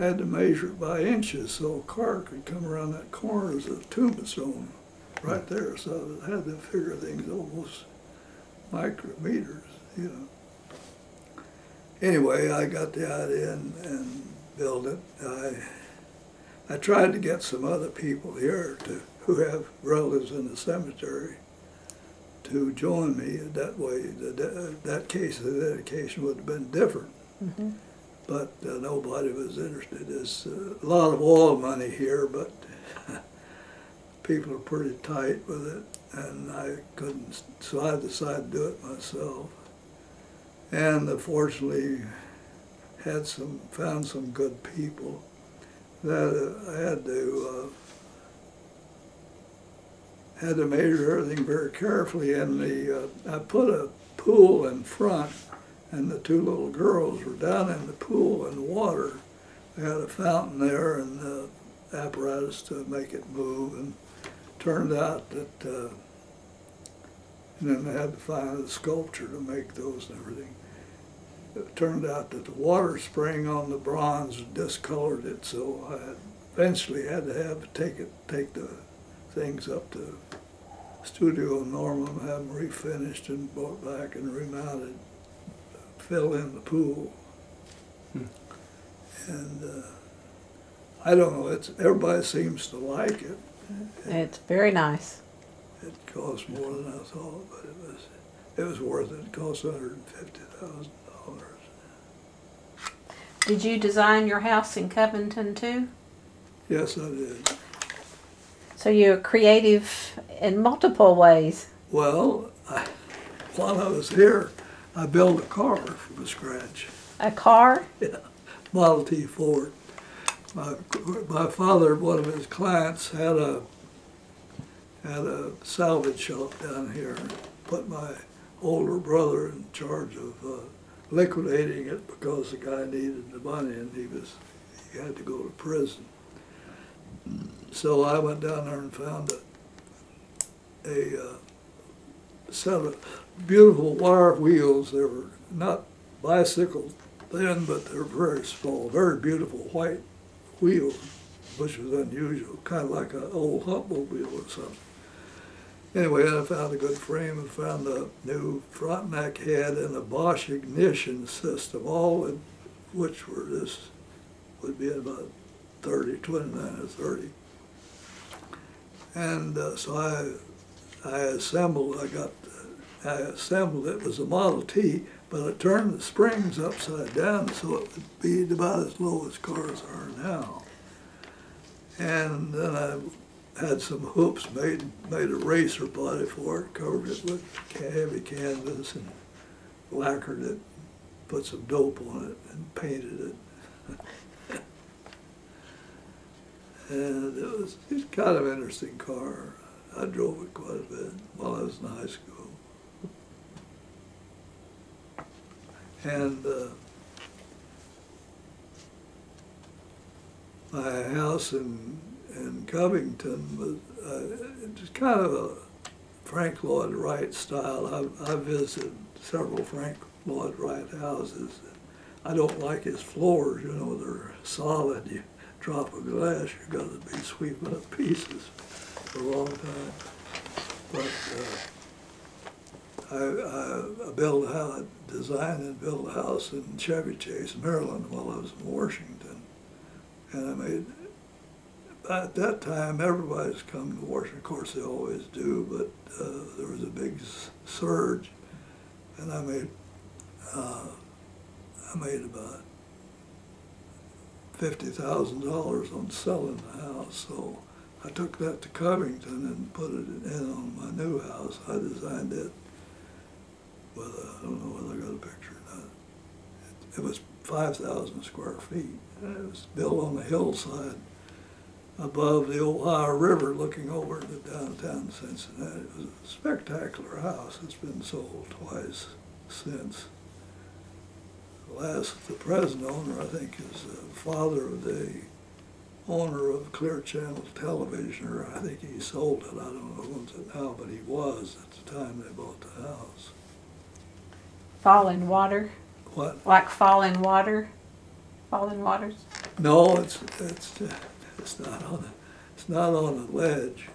I had to measure it by inches so a car could come around that corner as a tombstone right there. So I had to figure things almost micrometers, you know. Anyway, I got the idea and built it. I tried to get some other people here who have relatives in the cemetery to join me. That way, that case of the dedication would have been different. Mm-hmm. But nobody was interested. There's a lot of oil money here, but people are pretty tight with it, and I couldn't, so I decided to do it myself. And fortunately found some good people that I had to measure everything very carefully. And I put a pool in front, and the two little girls were down in the pool in the water. They had a fountain there and the apparatus to make it move, and turned out that And then they had to find a sculptor to make those and everything. It turned out that the water spraying on the bronze discolored it, so I eventually had to take the things up to Studio Norman, have them refinished and brought back and remounted, fill in the pool. And I don't know, everybody seems to like it. It's very nice. It cost more than I thought, but it was worth it. It cost $150,000. Did you design your house in Covington too? Yes, I did. So you're creative in multiple ways. Well, while I was here, I built a car from scratch. A car? Yeah, Model T Ford. My father, one of his clients, had a salvage shop down here. Put my older brother in charge of liquidating it because the guy needed the money and he had to go to prison. So I went down there and found a set of beautiful wire wheels. They were not bicycle thin, but they're very small, very beautiful white wheels, which was unusual, kind of like an old Humpmobile or something. Anyway, I found a good frame and found a new front neck head and a Bosch ignition system, all in which were would be about 29 or 30. And so I assembled it. It was a Model T, but I turned the springs upside down so it would be about as low as cars are now. And then I had some hoops, made a racer body for it, covered it with heavy canvas and lacquered it, put some dope on it and painted it. And it's kind of an interesting car. I drove it quite a bit while I was in high school. And my house in Covington was just kind of a Frank Lloyd Wright style. I visited several Frank Lloyd Wright houses. I don't like his floors, you know, they're solid. You drop a glass, you're going to be sweeping up pieces for a long time. But I designed and built a house in Chevy Chase, Maryland, while I was in Washington. And I made, at that time, everybody's come to Washington. Of course, they always do, but there was a big surge, and I made about $50,000 on selling the house. So I took that to Covington and put it in on my new house. I designed it with I don't know whether I got a picture or not. It was 5,000 square feet. And it was built on the hillside above the Ohio River looking over to downtown Cincinnati. It was a spectacular house. It's been sold twice since. The present owner, I think, is the father of the owner of Clear Channel Television, or I think he sold it. I don't know who owns it now, but he was at the time they bought the house. Falling water? What? Like falling water? Falling waters? No, it's not on a ledge,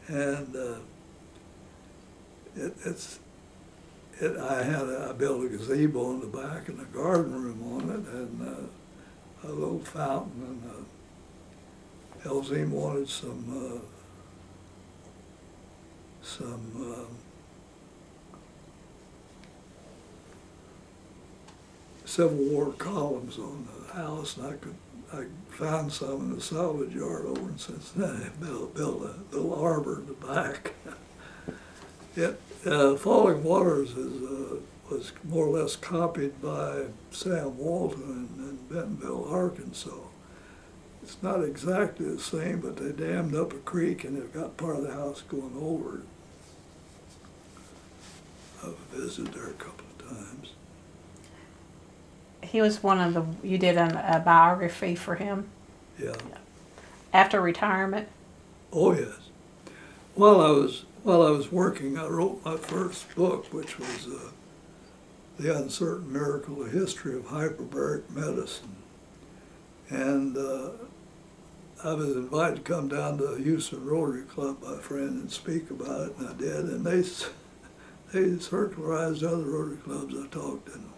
and I built a gazebo in the back and a garden room on it, and a little fountain, and Elzine wanted some Civil War columns on the house, and I found some in the salvage yard over in Cincinnati. Built a little arbor in the back. Falling Waters was more or less copied by Sam Walton in Bentonville, Arkansas. It's not exactly the same, but they dammed up a creek and they've got part of the house going over it. I've visited there a couple of times. He was you did a biography for him? Yeah. After retirement? Oh, yes. while I was working, I wrote my first book, which was The Uncertain Miracle: A History of Hyperbaric Medicine. And I was invited to come down to the Houston Rotary Club by a friend and speak about it, and I did. And they circularized other Rotary clubs I talked in.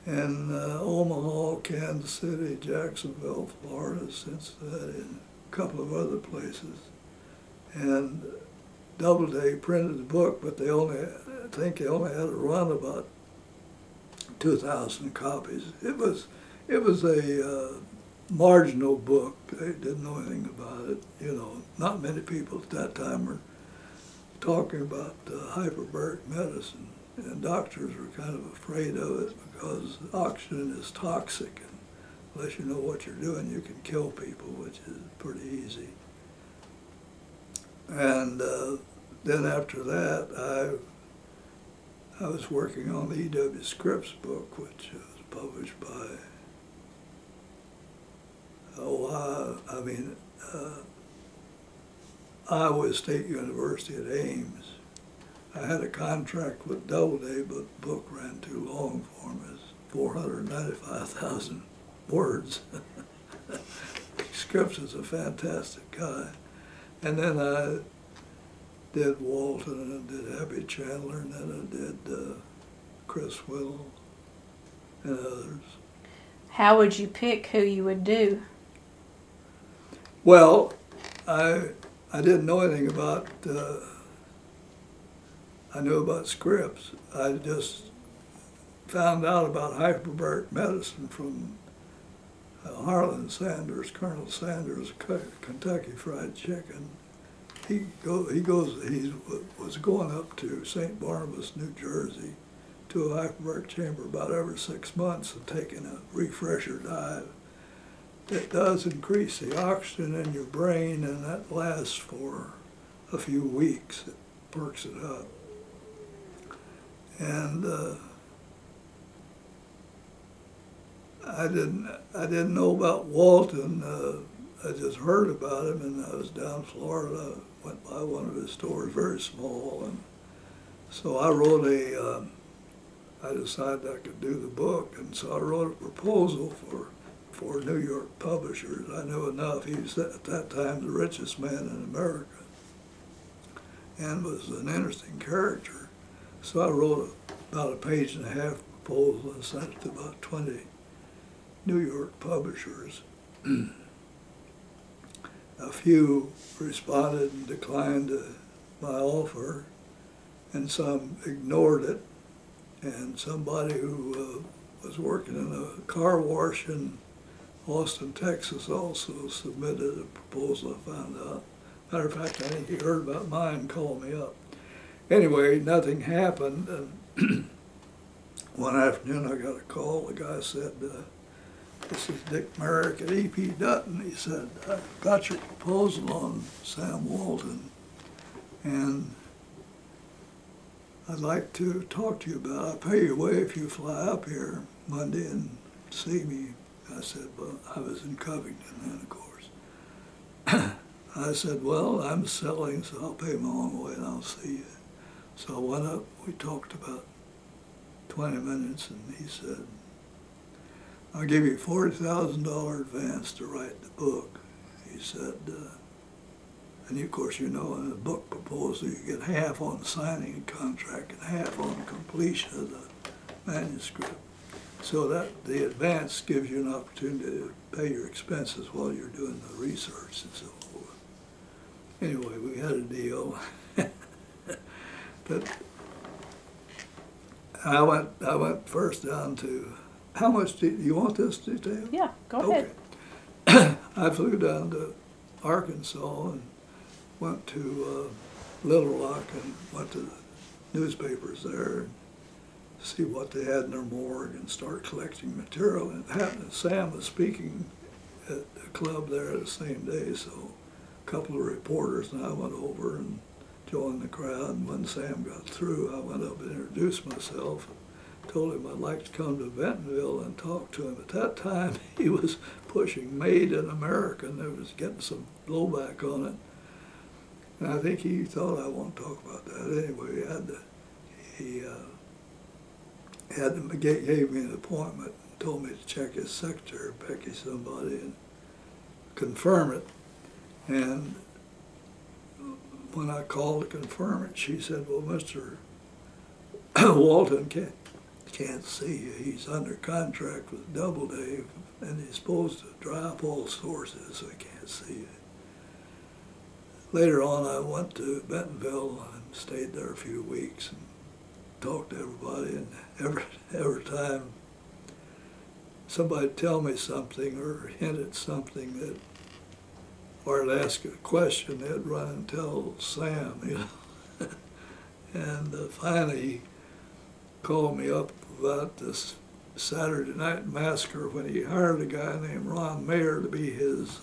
And Omaha, Kansas City, Jacksonville, Florida, Cincinnati, and a couple of other places. And Doubleday printed the book, but I think they only had a run about 2,000 copies. It was a marginal book. They didn't know anything about it. You know, not many people at that time were talking about hyperbaric medicine, and doctors were kind of afraid of it because oxygen is toxic, and unless you know what you're doing, you can kill people, which is pretty easy. And then after that, I was working on the E.W. Scripps book, which was published by Iowa State University at Ames. I had a contract with Doubleday, but the book ran too long for me. It's 495,000 words. Scripps is a fantastic guy. And then I did Walton, and I did Happy Chandler, and then I did Chris Whittle and others. How would you pick who you would do? Well, I didn't know anything about, I knew about Scripps. I just found out about hyperbaric medicine from Harlan Sanders, Colonel Sanders, Kentucky Fried Chicken. He was going up to St. Barnabas, New Jersey, to a hyperbaric chamber about every 6 months and taking a refresher dive. It does increase the oxygen in your brain, and that lasts for a few weeks. It perks it up. And I didn't know about Walton. I just heard about him, and I was down in Florida. Went by one of his stores, very small, and so I wrote I decided I could do the book, and so I wrote a proposal for New York publishers. I knew enough. He was at that time the richest man in America, and was an interesting character. So I wrote about a page and a half proposal and sent it to about 20 New York publishers. A few responded and declined my offer, and some ignored it. And somebody who was working in a car wash in Austin, Texas, also submitted a proposal, I found out. Matter of fact, I think he heard about mine and called me up. Anyway, nothing happened, and one afternoon I got a call. The guy said, "This is Dick Merrick at E.P. Dutton." He said, "I got your proposal on Sam Walton, and I'd like to talk to you about it. I'll pay your way if you fly up here Monday and see me." I said, well, I was in Covington then, of course. I said, well, I'm selling, so I'll pay my own way and I'll see you. So I went up, we talked about 20 minutes, and he said, "I'll give you $40,000 advance to write the book." He said, and of course, you know, in a book proposal, you get half on signing a contract and half on completion of the manuscript. So that the advance gives you an opportunity to pay your expenses while you're doing the research and so forth. Anyway, we had a deal. But I went first down to, how much do you want this detail? Yeah, go ahead. Okay. I flew down to Arkansas and went to Little Rock and went to the newspapers there and see what they had in their morgue and start collecting material. And it happened that Sam was speaking at the club there the same day, so a couple of reporters and I went over and joined the crowd. And when Sam got through, I went up and introduced myself and told him I'd like to come to Bentonville and talk to him. At that time, he was pushing Made in America, and they was getting some blowback on it. And I think he thought I won't talk about that anyway. Gave me an appointment and told me to check his secretary, Becky somebody, and confirm it. And when I called to confirm it, she said, well, Mr. Walton can't see you. He's under contract with Doubleday, and he's supposed to dry up all sources, so he can't see you. Later on, I went to Bentonville and stayed there a few weeks and talked to everybody, and every time somebody would tell me something or hint at something that, or I'd ask a question, they'd run and tell Sam, you know. And finally he called me up about this Saturday Night Massacre when he hired a guy named Ron Mayer to be his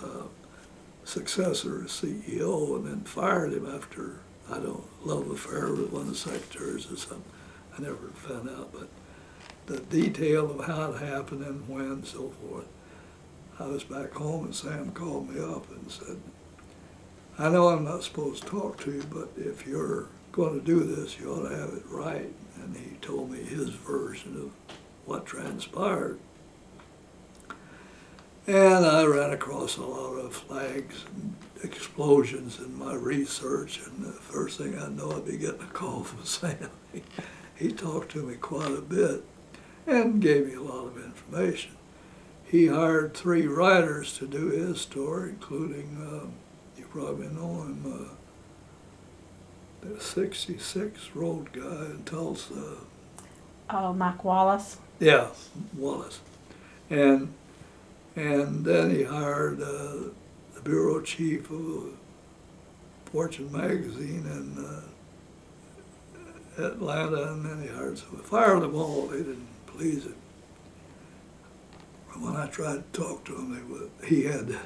successor as CEO, and then fired him after, I don't love affair with one of the secretaries or something. I never found out, but the detail of how it happened and when and so forth. I was back home and Sam called me up and said, I know I'm not supposed to talk to you, but if you're going to do this, you ought to have it right. And he told me his version of what transpired. And I ran across a lot of flags and explosions in my research, and the first thing I know, I'd be getting a call from Sam. He talked to me quite a bit and gave me a lot of information. He hired 3 writers to do his story, including, you probably know him, the 66 road guy in Tulsa. Oh, Mike Wallace. Yeah, Wallace. And then he hired the bureau chief of Fortune magazine in Atlanta, and then he hired some. Fired them all. They didn't please him. When I tried to talk to him, he had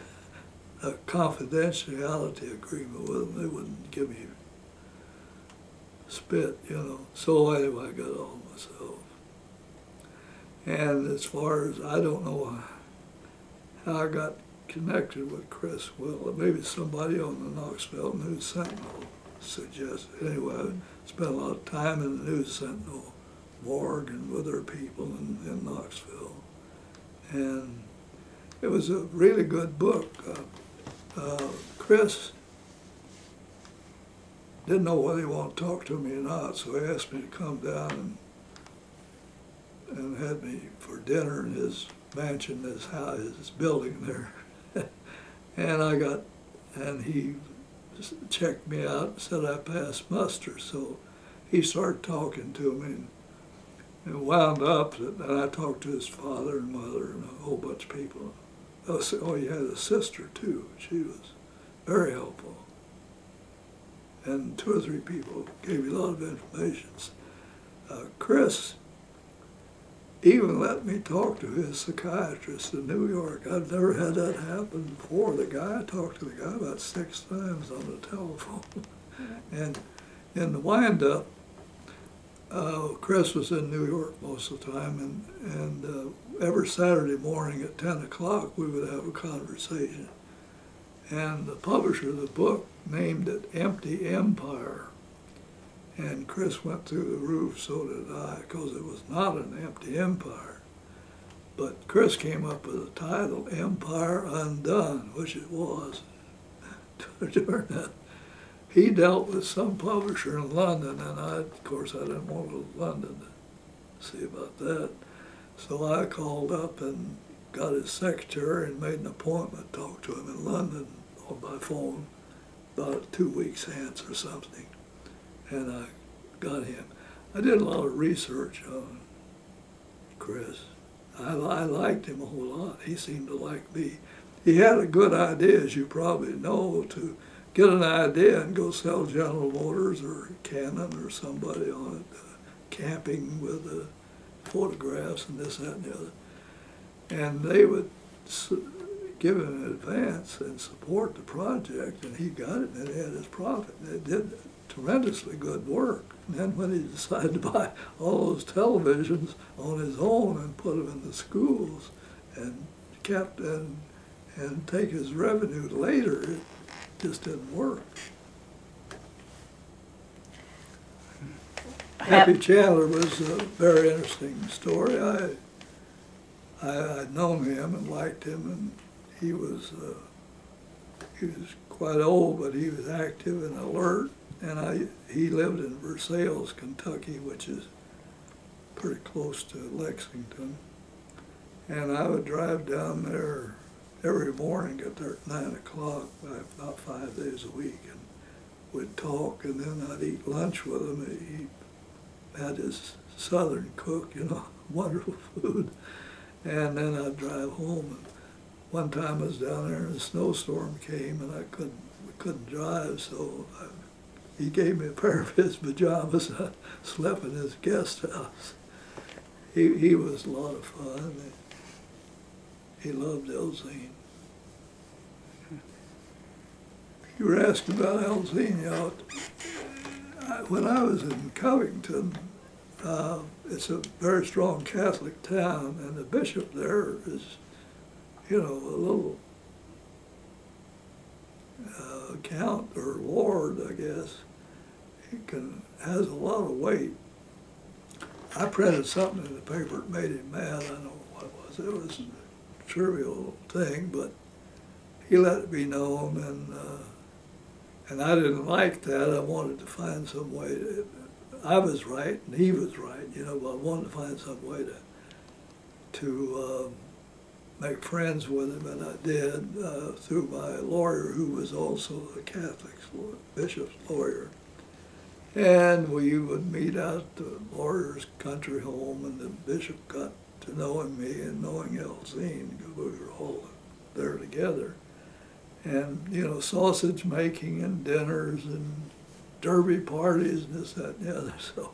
a confidentiality agreement with them. They wouldn't give me spit, you know. So anyway, I got all myself. And as far as, I don't know how I got connected with Chris Whittle. Maybe somebody on the Knoxville News Sentinel suggested. Anyway, I spent a lot of time in the News Sentinel morgue and with other people in Knoxville. And it was a really good book. Chris didn't know whether he wanted to talk to me or not, so he asked me to come down and had me for dinner in his mansion, his house, his building there. And he checked me out and said I passed muster. So he started talking to me and wound up, and I talked to his father and mother and a whole bunch of people. Oh, he had a sister too. She was very helpful. And 2 or 3 people gave me a lot of information. Chris even let me talk to his psychiatrist in New York. I've never had that happen before. I talked to the guy about 6 times on the telephone. And in the wind-up, Chris was in New York most of the time, and every Saturday morning at 10 o'clock we would have a conversation. And the publisher of the book named it Empty Empire. And Chris went through the roof, so did I, because it was not an empty empire. But Chris came up with the title Empire Undone, which it was. During that, he dealt with some publisher in London, and of course, I didn't want to go to London to see about that. So I called up and got his secretary and made an appointment to talk to him in London or by phone about 2 weeks hence or something. And I got him. I did a lot of research on Chris. I liked him a whole lot. He seemed to like me. He had a good idea, as you probably know, to get an idea and go sell General Motors or Canon or somebody on it, camping with photographs and this, that, and the other. And they would give him an advance and support the project, and he got it, and it had his profit. And it did tremendously good work. And then when he decided to buy all those televisions on his own and put them in the schools and kept and take his revenue later, it just didn't work. Happy Chandler was a very interesting story. I'd known him and liked him, and he was quite old, but he was active and alert. And he lived in Versailles, Kentucky, which is pretty close to Lexington. And I would drive down there every morning, get there at 9 o'clock, about 5 days a week, and we'd talk, and then I'd eat lunch with him. He had his Southern cook, you know, wonderful food. And then I'd drive home. And one time I was down there and a snowstorm came, and we couldn't drive, so he gave me a pair of his pajamas, and I slept in his guest house. He was a lot of fun. He loved Elzine. You were asking about Elzine. You know, when I was in Covington, it's a very strong Catholic town, and the bishop there is, you know, a little count or lord, I guess. He has a lot of weight. I printed something in the paper that made him mad. I don't know what it was. It was a trivial thing, but he let it be known, and I didn't like that. I wanted to find some way I was right and he was right, you know, but I wanted to find some way to make friends with him, and I did through my lawyer, who was also a Catholic bishop's lawyer. And we would meet out at the lawyer's country home, and the bishop got to knowing me and knowing Elzine, because we were all there together. And, you know, sausage making and dinners and derby parties and this, that, and the other. So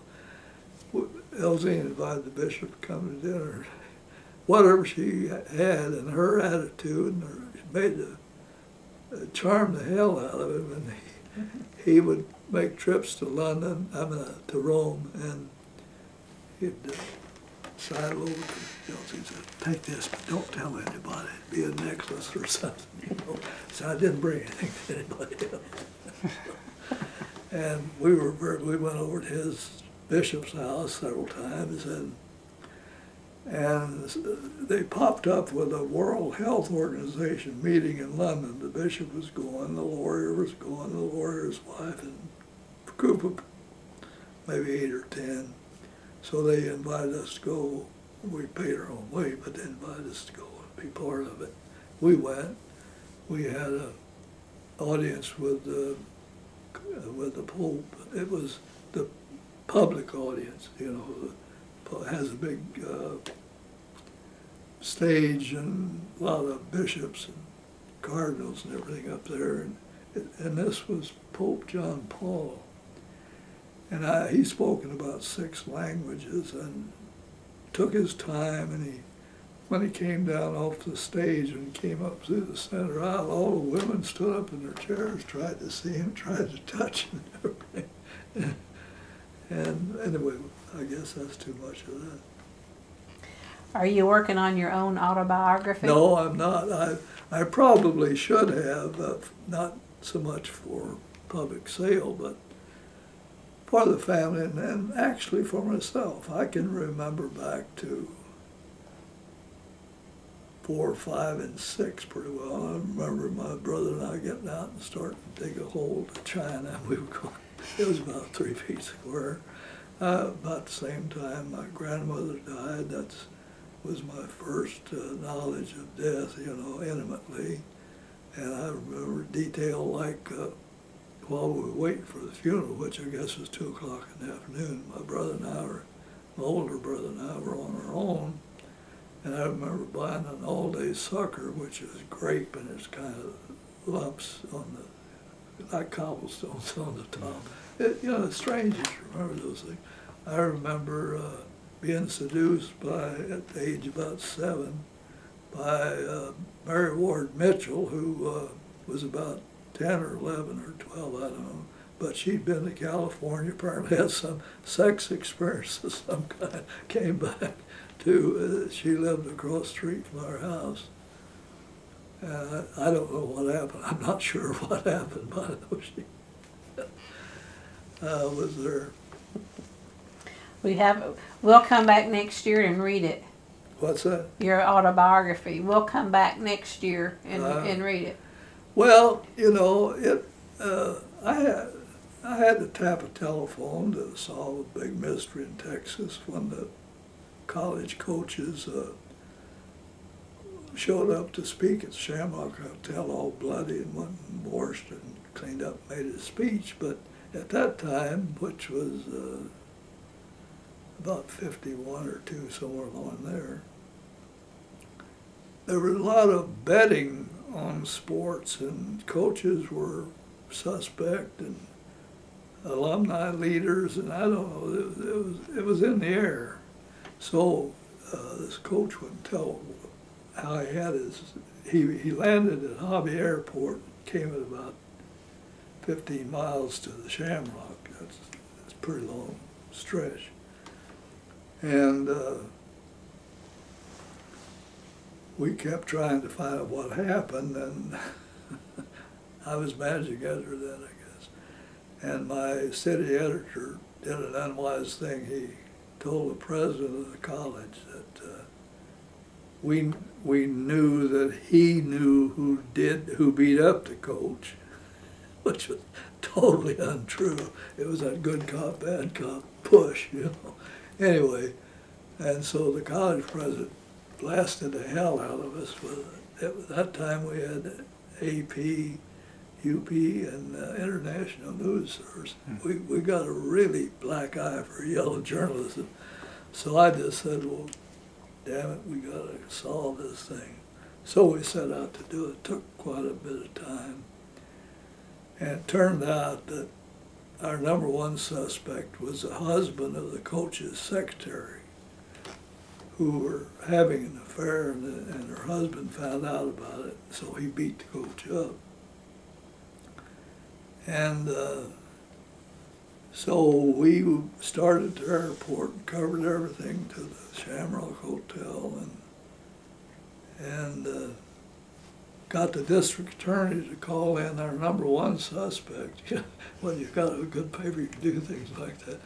Elzine invited the bishop to come to dinner. Whatever she had and her attitude, and she made charm the hell out of him. And he would make trips to London, to Rome, and he'd sidle over to Elzine and say, "Take this, but don't tell anybody. It'd be a necklace or something, you know." So I didn't bring anything to anybody else. And we went over to his bishop's house several times, and they popped up with a World Health Organization meeting in London. The bishop was going, the lawyer was going, the lawyer's wife, and a group of maybe 8 or 10. So they invited us to go. We paid our own way, but they invited us to go and be part of it. We went. We had an audience with the Pope. It was the public audience, you know. It has a big stage and a lot of bishops and cardinals and everything up there. And this was Pope John Paul. And he spoke in about 6 languages and took his time, and when he came down off the stage and came up through the center aisle, all the women stood up in their chairs, tried to see him, tried to touch him and everything. And anyway, I guess that's too much of that. Are you working on your own autobiography? No, I'm not. I probably should have, not so much for public sale, but for the family, and actually for myself. I can remember back to 4, 5, and 6 pretty well. I remember my brother and I getting out and starting to dig a hole to China. We were going, it was about 3 feet square. About the same time my grandmother died. That was my first knowledge of death, you know, intimately. And I remember detail like while we were waiting for the funeral, which I guess was 2 o'clock in the afternoon, my older brother and I were on our own. And I remember buying an all-day sucker, which is grape, and it's kind of lumps on like cobblestones on the top. You know, it's strange that you remember those things. I remember being seduced at the age of about 7, by Mary Ward Mitchell, who was about 10 or 11 or 12, I don't know. But she'd been to California, apparently had some sex experience of some kind, came back to, she lived across the street from our house. I don't know what happened. I'm not sure what happened, but I know she was there. We'll come back next year and read it. What's that? Your autobiography. We'll come back next year and read it. Well, you know, I had to tap a telephone to solve a big mystery in Texas when the college coaches showed up to speak at the Shamrock Hotel all bloody and went and washed and cleaned up and made a speech. But at that time, which was about 51 or 2, somewhere along there was a lot of betting on sports, and coaches were suspect, and alumni leaders, and I don't know, it was in the air. So this coach wouldn't tell how he had he landed at Hobby Airport, came at about 15 miles to the Shamrock. That's a pretty long stretch. And we kept trying to find out what happened, and I was managing editor then, I guess. And my city editor did an unwise thing. He told the president of the college that we knew that he knew who beat up the coach, which was totally untrue. It was that good cop, bad cop push, you know. Anyway, and so the college president blasted the hell out of us with it. At that time we had AP, UP, and international news source. We got a really black eye for yellow journalism. So I just said, well, damn it, we got to solve this thing. So we set out to do it. It took quite a bit of time. And it turned out that our number one suspect was the husband of the coach's secretary, who were having an affair, and her husband found out about it, so he beat the coach up. And so we started at the airport and covered everything to the Shamrock Hotel, and got the district attorney to call in our number one suspect. When you've got a good paper, you can do things like that.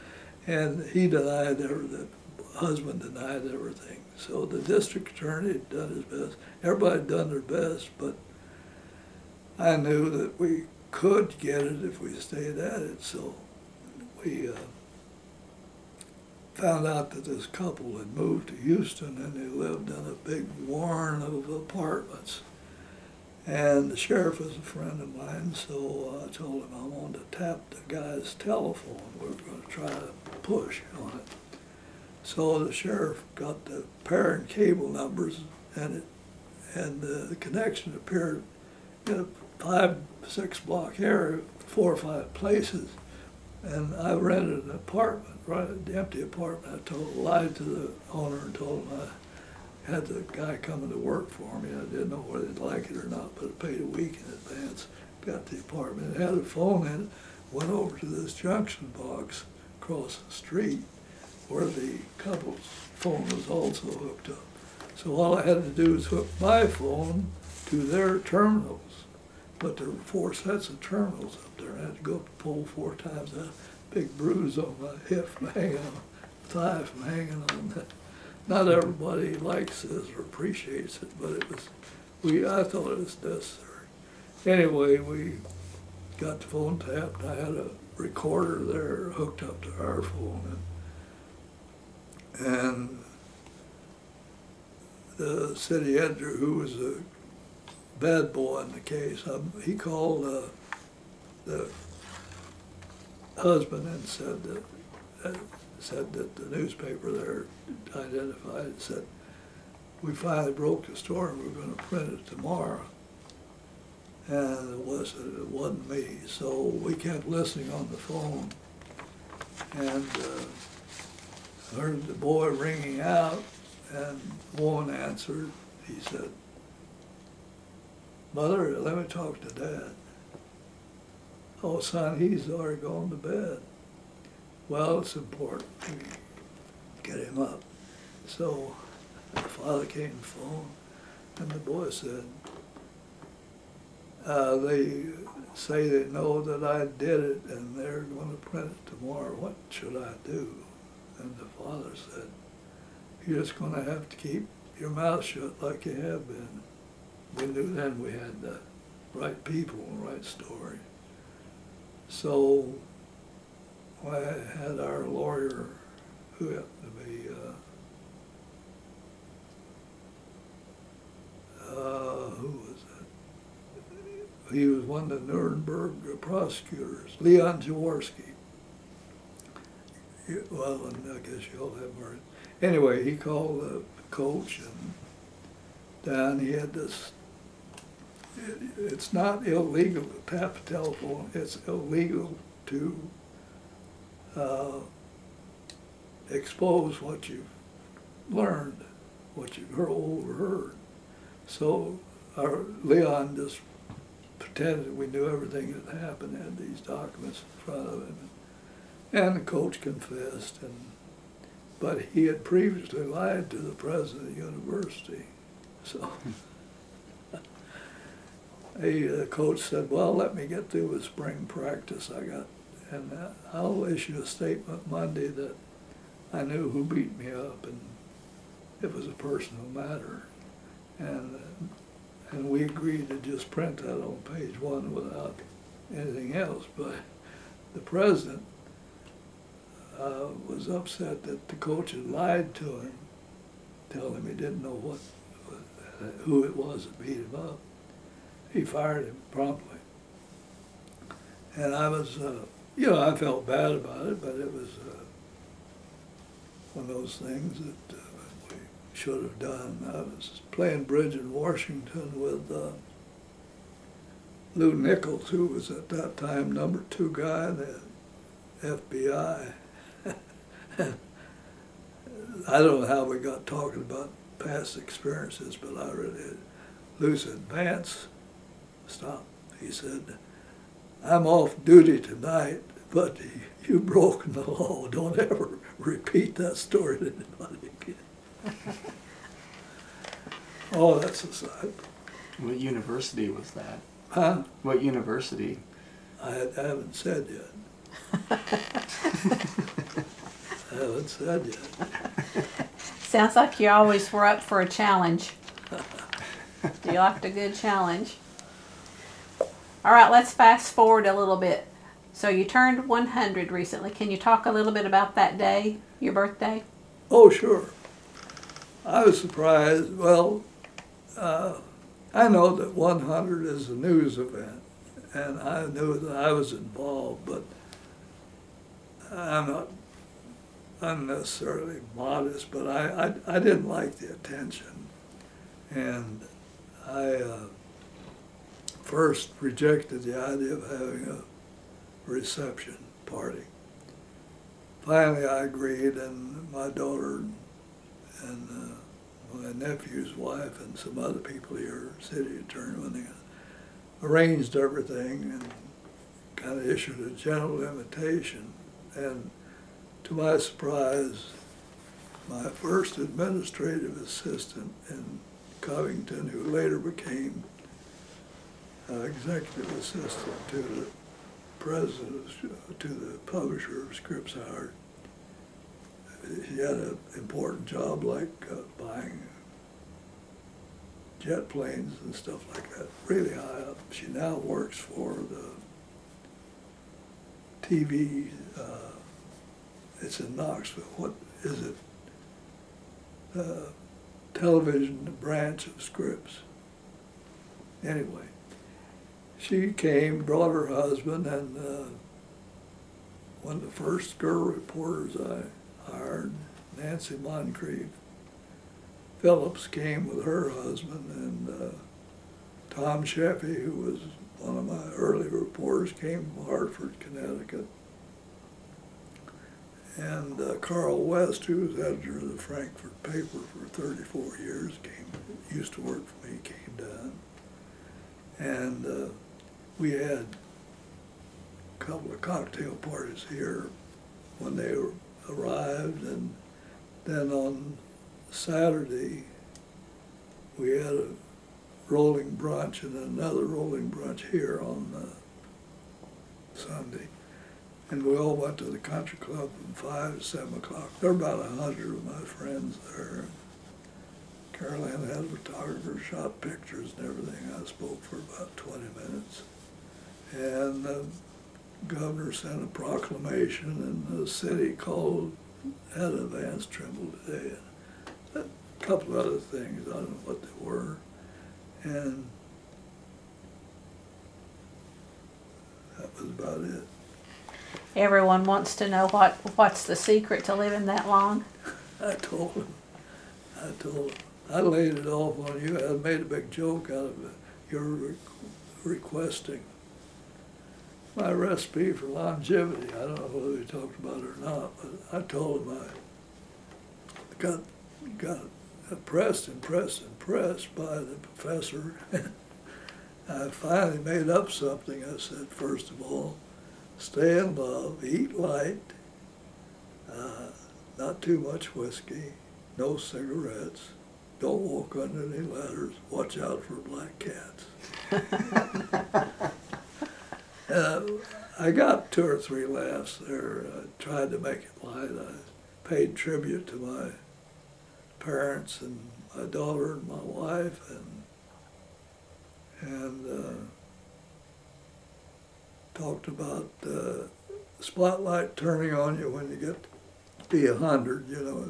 And he denied everything. The husband denied everything. So the district attorney had done his best. Everybody had done their best, but I knew that we could get it if we stayed at it. So we found out that this couple had moved to Houston, and they lived in a big warren of apartments. And the sheriff was a friend of mine, so I told him I wanted to tap the guy's telephone. We were going to try to push on it. So the sheriff got the pair and cable numbers, and the connection appeared in a 5-6 block area, 4 or 5 places. And I rented an apartment, right, an empty apartment. I lied to the owner and told him I had the guy coming to work for me. I didn't know whether they'd like it or not, but I paid a week in advance. Got the apartment. It had a phone in it. Went over to this junction box across the street where the couple's phone was also hooked up. So all I had to do was hook my phone to their terminals. But there were 4 sets of terminals up there. I had to go up the pole 4 times. I had a big bruise on my hip from hanging on, thigh from hanging on that. Not everybody likes this or appreciates it, but it was, I thought it was necessary. Anyway, we got the phone tapped. I had a recorder there hooked up to our phone. And the city editor, who was a bad boy in the case, he called the husband and said that the newspaper there identified it, said, we finally broke the story, we're going to print it tomorrow. And it wasn't me. So we kept listening on the phone, and heard the boy ringing out, and one answered. He said, Mother, let me talk to Dad. Oh, son, he's already gone to bed. Well, it's important we get him up. So the father came to the phone, and the boy said, they say they know that I did it, and they're going to print it tomorrow. What should I do? And the father said, "You're just going to have to keep your mouth shut like you have been." We knew then we had the right people and right story. So I had our lawyer, who happened to be, who was that? He was one of the Nuremberg prosecutors, Leon Jaworski. Well, and I guess you all have heard. Anyway, he called the coach and down. He had this. It's not illegal to tap a telephone. It's illegal to expose what you've learned, what you've overheard. So our Leon just pretended we knew everything that happened, had these documents in front of him. And the coach confessed, but he had previously lied to the president of the university. So the coach said, "Well, let me get through with spring practice. And I'll issue a statement Monday that I knew who beat me up, and it was a personal matter." And we agreed to just print that on page 1 without anything else. But the president was upset that the coach had lied to him, telling him he didn't know who it was that beat him up. He fired him promptly. And I was, I felt bad about it, but it was one of those things that we should have done. I was playing bridge in Washington with Lou Nichols, who was at that time #2 guy in the FBI. I don't know how we got talking about past experiences, but I really, Lou said, "Vance, stop." He said, "I'm off duty tonight, but you've broken the law. Don't ever repeat that story to anybody again." Oh, that's a sight. What university was that? Huh? What university? I haven't said yet. I haven't said yet. Sounds like you always were up for a challenge. You liked a good challenge. All right, let's fast forward a little bit. So you turned 100 recently. Can you talk a little bit about that day, your birthday? Oh, sure. I was surprised. Well, I know that 100 is a news event, and I knew that I was involved, but I'm not unnecessarily modest, but I didn't like the attention. And I first rejected the idea of having a reception party. Finally, I agreed, and my daughter and my nephew's wife and some other people here, city attorney, when they arranged everything and kind of issued a general invitation. And to my surprise, my first administrative assistant in Covington, who later became executive assistant to the president, to the publisher of Scripps Howard. He had an important job like buying jet planes and stuff like that, really high up. She now works for the TV, it's in Knoxville. What is it? Television branch of Scripps. Anyway, she came, brought her husband, and one of the first girl reporters I hired, Nancy Moncrief Phillips, came with her husband, and Tom Sheffey, who was one of my early reporters, came from Hartford, Connecticut. And Carl West, who was editor of the Frankfurt paper for 34 years, used to work for me, came down. And we had a couple of cocktail parties here when they arrived, and then on Saturday we had a rolling brunch and another rolling brunch here on Sunday. And we all went to the country club from 5 to 7 o'clock. There were about 100 of my friends there. Carolyn had a photographer, shot pictures and everything. I spoke for about 20 minutes. And the governor sent a proclamation, and the city called, had a Vance Trimble today. And a couple of other things, I don't know what they were. And that was about it. Everyone wants to know what's the secret to living that long. I told him. I laid it off on you. I made a big joke out of it. You're requesting my recipe for longevity. I don't know whether we talked about it or not, but I told him I got impressed by the professor. I finally made up something. I said, first of all, stay in love, eat light, not too much whiskey, no cigarettes, don't walk under any ladders, watch out for black cats. I got 2 or 3 laughs there. I tried to make it light. I paid tribute to my parents and my daughter and my wife, and talked about the spotlight turning on you when you get to be 100, you know.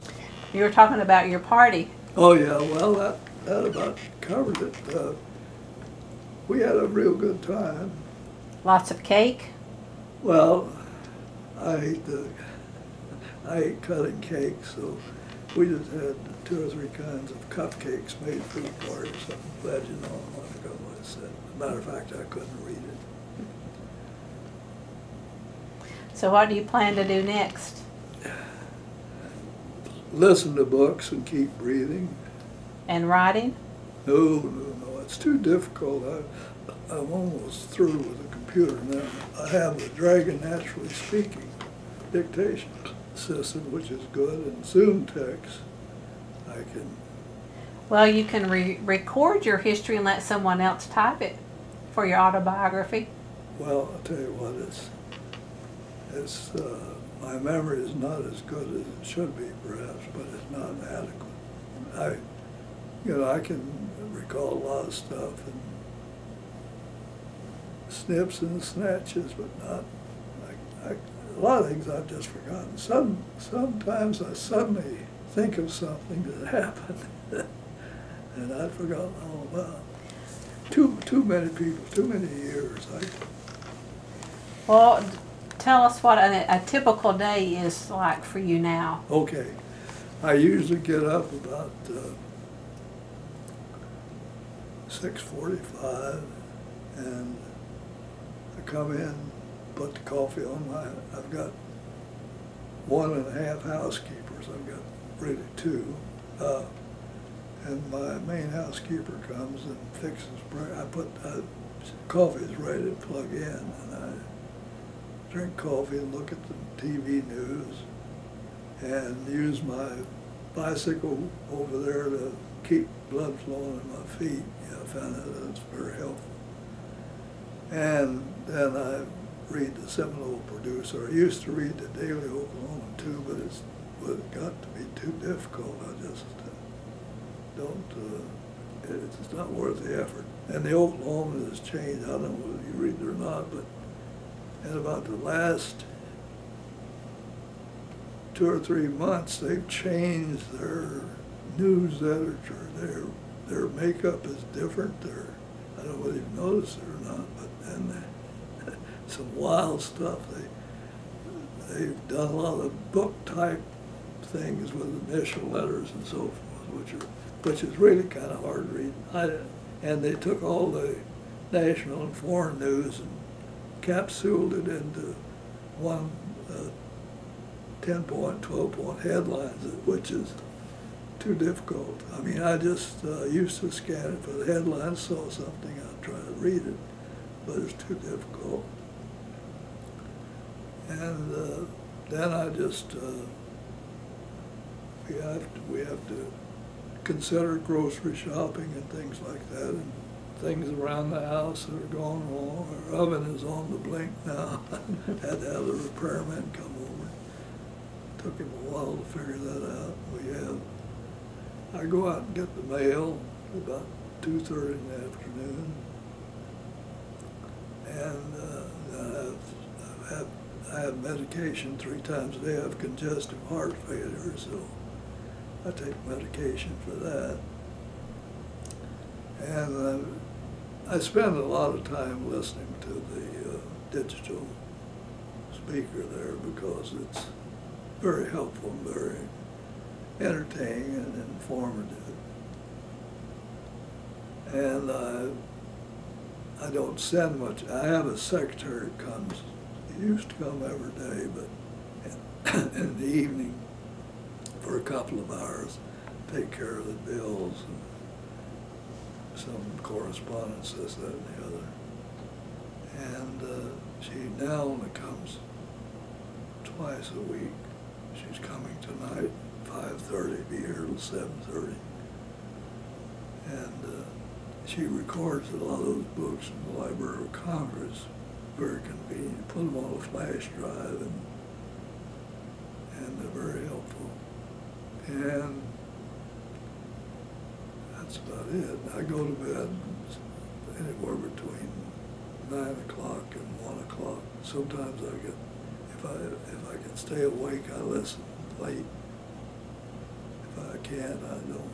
You were talking about your party. Oh yeah, well that about covered it. We had a real good time. Lots of cake. Well, I hate cutting cakes, so we just had 2 or 3 kinds of cupcakes made for the party. So I'm glad you know a month ago what I said. As a matter of fact, I couldn't read it. So what do you plan to do next? Listen to books and keep breathing. And writing? No, it's too difficult. I'm almost through with the computer now. I have the Dragon Naturally Speaking dictation system, which is good, and Zoom text. I can. Well, you can record your history and let someone else type it for your autobiography. Well, I'll tell you what, my memory is not as good as it should be, perhaps, but it's not adequate. I can recall a lot of stuff and snips and snatches, but not. A lot of things I've just forgotten. Sometimes I suddenly think of something that happened, and I've forgotten all about. Too many people, too many years. Well, tell us what a typical day is like for you now. Okay, I usually get up about 6:45, and I come in, put the coffee on I've got 1.5 housekeepers. I've got really 2. And my main housekeeper comes and fixes breakfast. Coffee is ready to plug in, and I drink coffee and look at the TV news and use my bicycle over there to keep blood flowing in my feet. I found that that's very helpful. And then I read the Seminole Producer. I used to read the Daily Oklahoman too, but it's got to be too difficult. I just don't, it's not worth the effort. And the Oklahoman has changed. I don't know whether you read it or not, but in about the last 2 or 3 months, they've changed their news editor. Their makeup is different. I don't know whether you've noticed it or not, but then some wild stuff. They've done a lot of book type things with initial letters and so forth, which is really kind of hard to read. And they took all the national and foreign news and capsuled it into one 10-point, 12-point headlines, which is too difficult. I mean, I just used to scan it for the headlines, saw something, I'd try to read it, but it's too difficult. And then I just, we have to consider grocery shopping and things like that, and things around the house that are going wrong. Our oven is on the blink now. Had to have the repairman come over. Took him a while to figure that out. I go out and get the mail about 2:30 in the afternoon, and I have medication 3 times a day. I have congestive heart failure, so I take medication for that. And I spend a lot of time listening to the digital speaker there because it's very helpful and very entertaining and informative. And I don't send much. I have a secretary that comes. He used to come every day, but in the evening for a couple of hours, take care of the bills and some correspondence, this, that, and the other. And she now only comes twice a week. She's coming tonight, 5:30, be here till 7:30. And she records a lot of those books in the Library of Congress. Very convenient. Put them on a flash drive, and they're very helpful. And that's about it. I go to bed anywhere between 9 o'clock and 1 o'clock. Sometimes I get, if I can stay awake, I listen late. If I can't, I don't.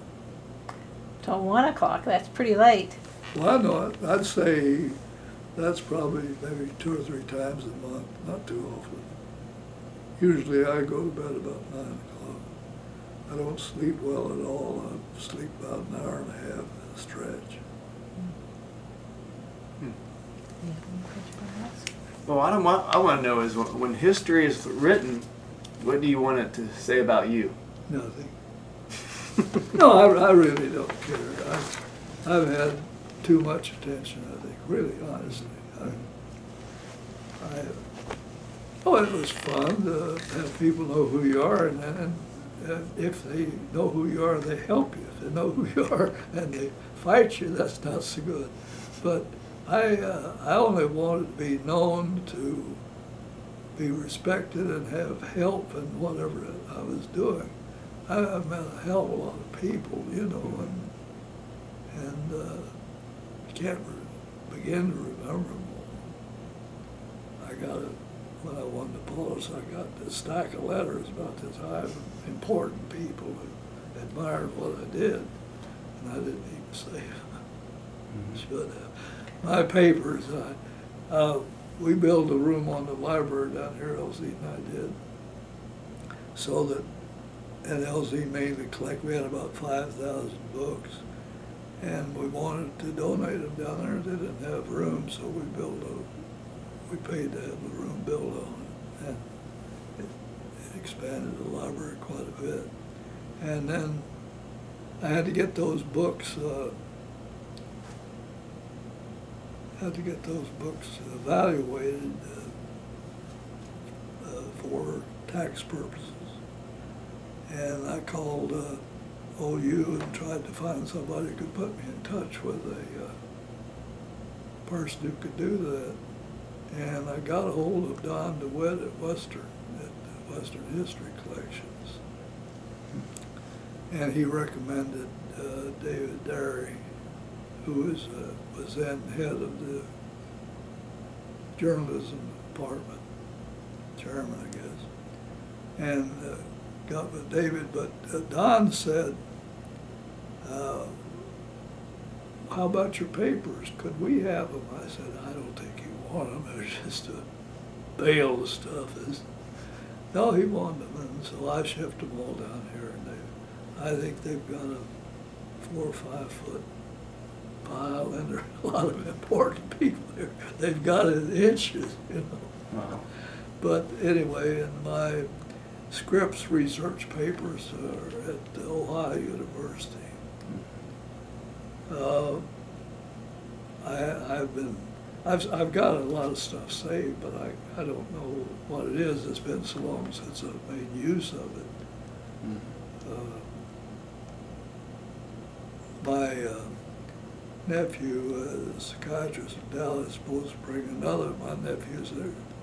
Till 1 o'clock, that's pretty late. Well, I know it. I'd say that's probably maybe 2 or 3 times a month, not too often. Usually I go to bed about 9 o'clock. I don't sleep well at all. I sleep about an hour and a half at a stretch. Well, I want to know is when history is written, what do you want it to say about you? Nothing. No, I really don't care. I've had too much attention, I think, really, honestly. It was fun to have people know who you are, and if they know who you are, they help you. If they know who you are and they fight you, that's not so good. But I only wanted to be known, to be respected and have help in whatever I was doing. I've met a hell of a lot of people, you know, and you can't begin to remember them all. When I won the Pulitzer, I got this stack of letters about this high of important people who admired what I did, and I didn't even say it. Should have. My papers, we built a room on the library down here, LZ and I did, so that, and LZ mainly collect, we had about 5,000 books, and we wanted to donate them down there. They didn't have room, so we paid to have the room built on it, and it expanded the library quite a bit. And then I had to get those books evaluated for tax purposes. And I called OU and tried to find somebody who could put me in touch with a person who could do that. And I got a hold of Don DeWitt at Western History Collections. And he recommended David Derry, who was then head of the journalism department, chairman, I guess. And got with David, but Don said, how about your papers? Could we have them? I said, I don't think you want them. They're just a bale of stuff. No, he wanted them, and so I shipped them all down here. And I think they've got a 4 or 5 foot pile, and there are a lot of important people there. They've got it in inches, you know. Wow. But anyway, in my Scripps research papers are at Ohio University. I've got a lot of stuff saved, but I don't know what it is. It's been so long since I've made use of it. Mm. 'Cause nephew, a psychiatrist in Dallas, supposed to bring another of my nephews.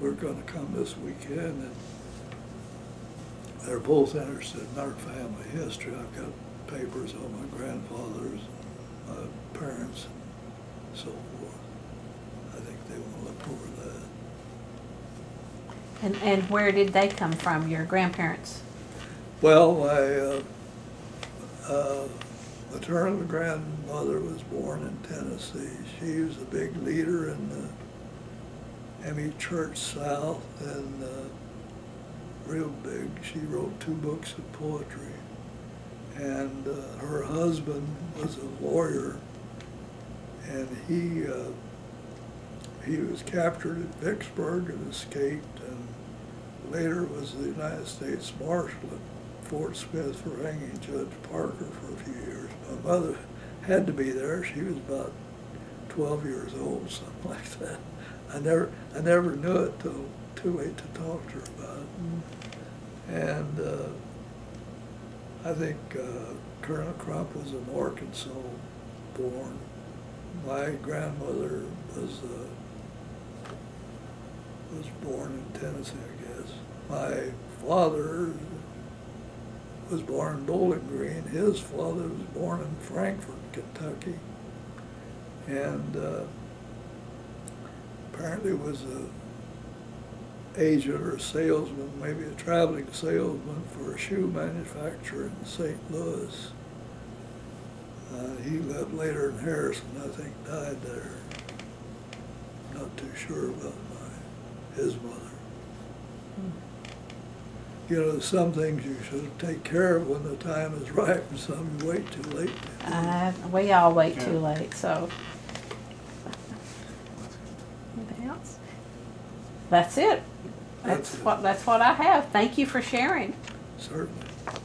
We're going to come this weekend, and they're both interested in our family history. I've got papers on my grandfathers, my parents, and so forth. I think they want to look over that. And where did they come from, your grandparents? Well, my maternal grandmother was born in Tennessee. She was a big leader in the ME Church South, and real big. She wrote 2 books of poetry. And her husband was a lawyer, and he was captured at Vicksburg and escaped, and later was the United States Marshal at Fort Smith for hanging Judge Parker for a few years. My mother had to be there. She was about 12 years old, something like that. I never knew it till too late to talk to her about it. And I think Colonel Crump was in Arkansas born. My grandmother was born in Tennessee, I guess. My father was born in Bowling Green. His father was born in Frankfort, Kentucky, and apparently was a agent or a salesman, maybe a traveling salesman for a shoe manufacturer in St. Louis. He lived later in Harrison, I think, died there. Not too sure about his mother. You know, some things you should take care of when the time is right, and some you wait too late. We all wait too late, so. Anything else? That's it. That's what I have. Thank you for sharing. Certainly.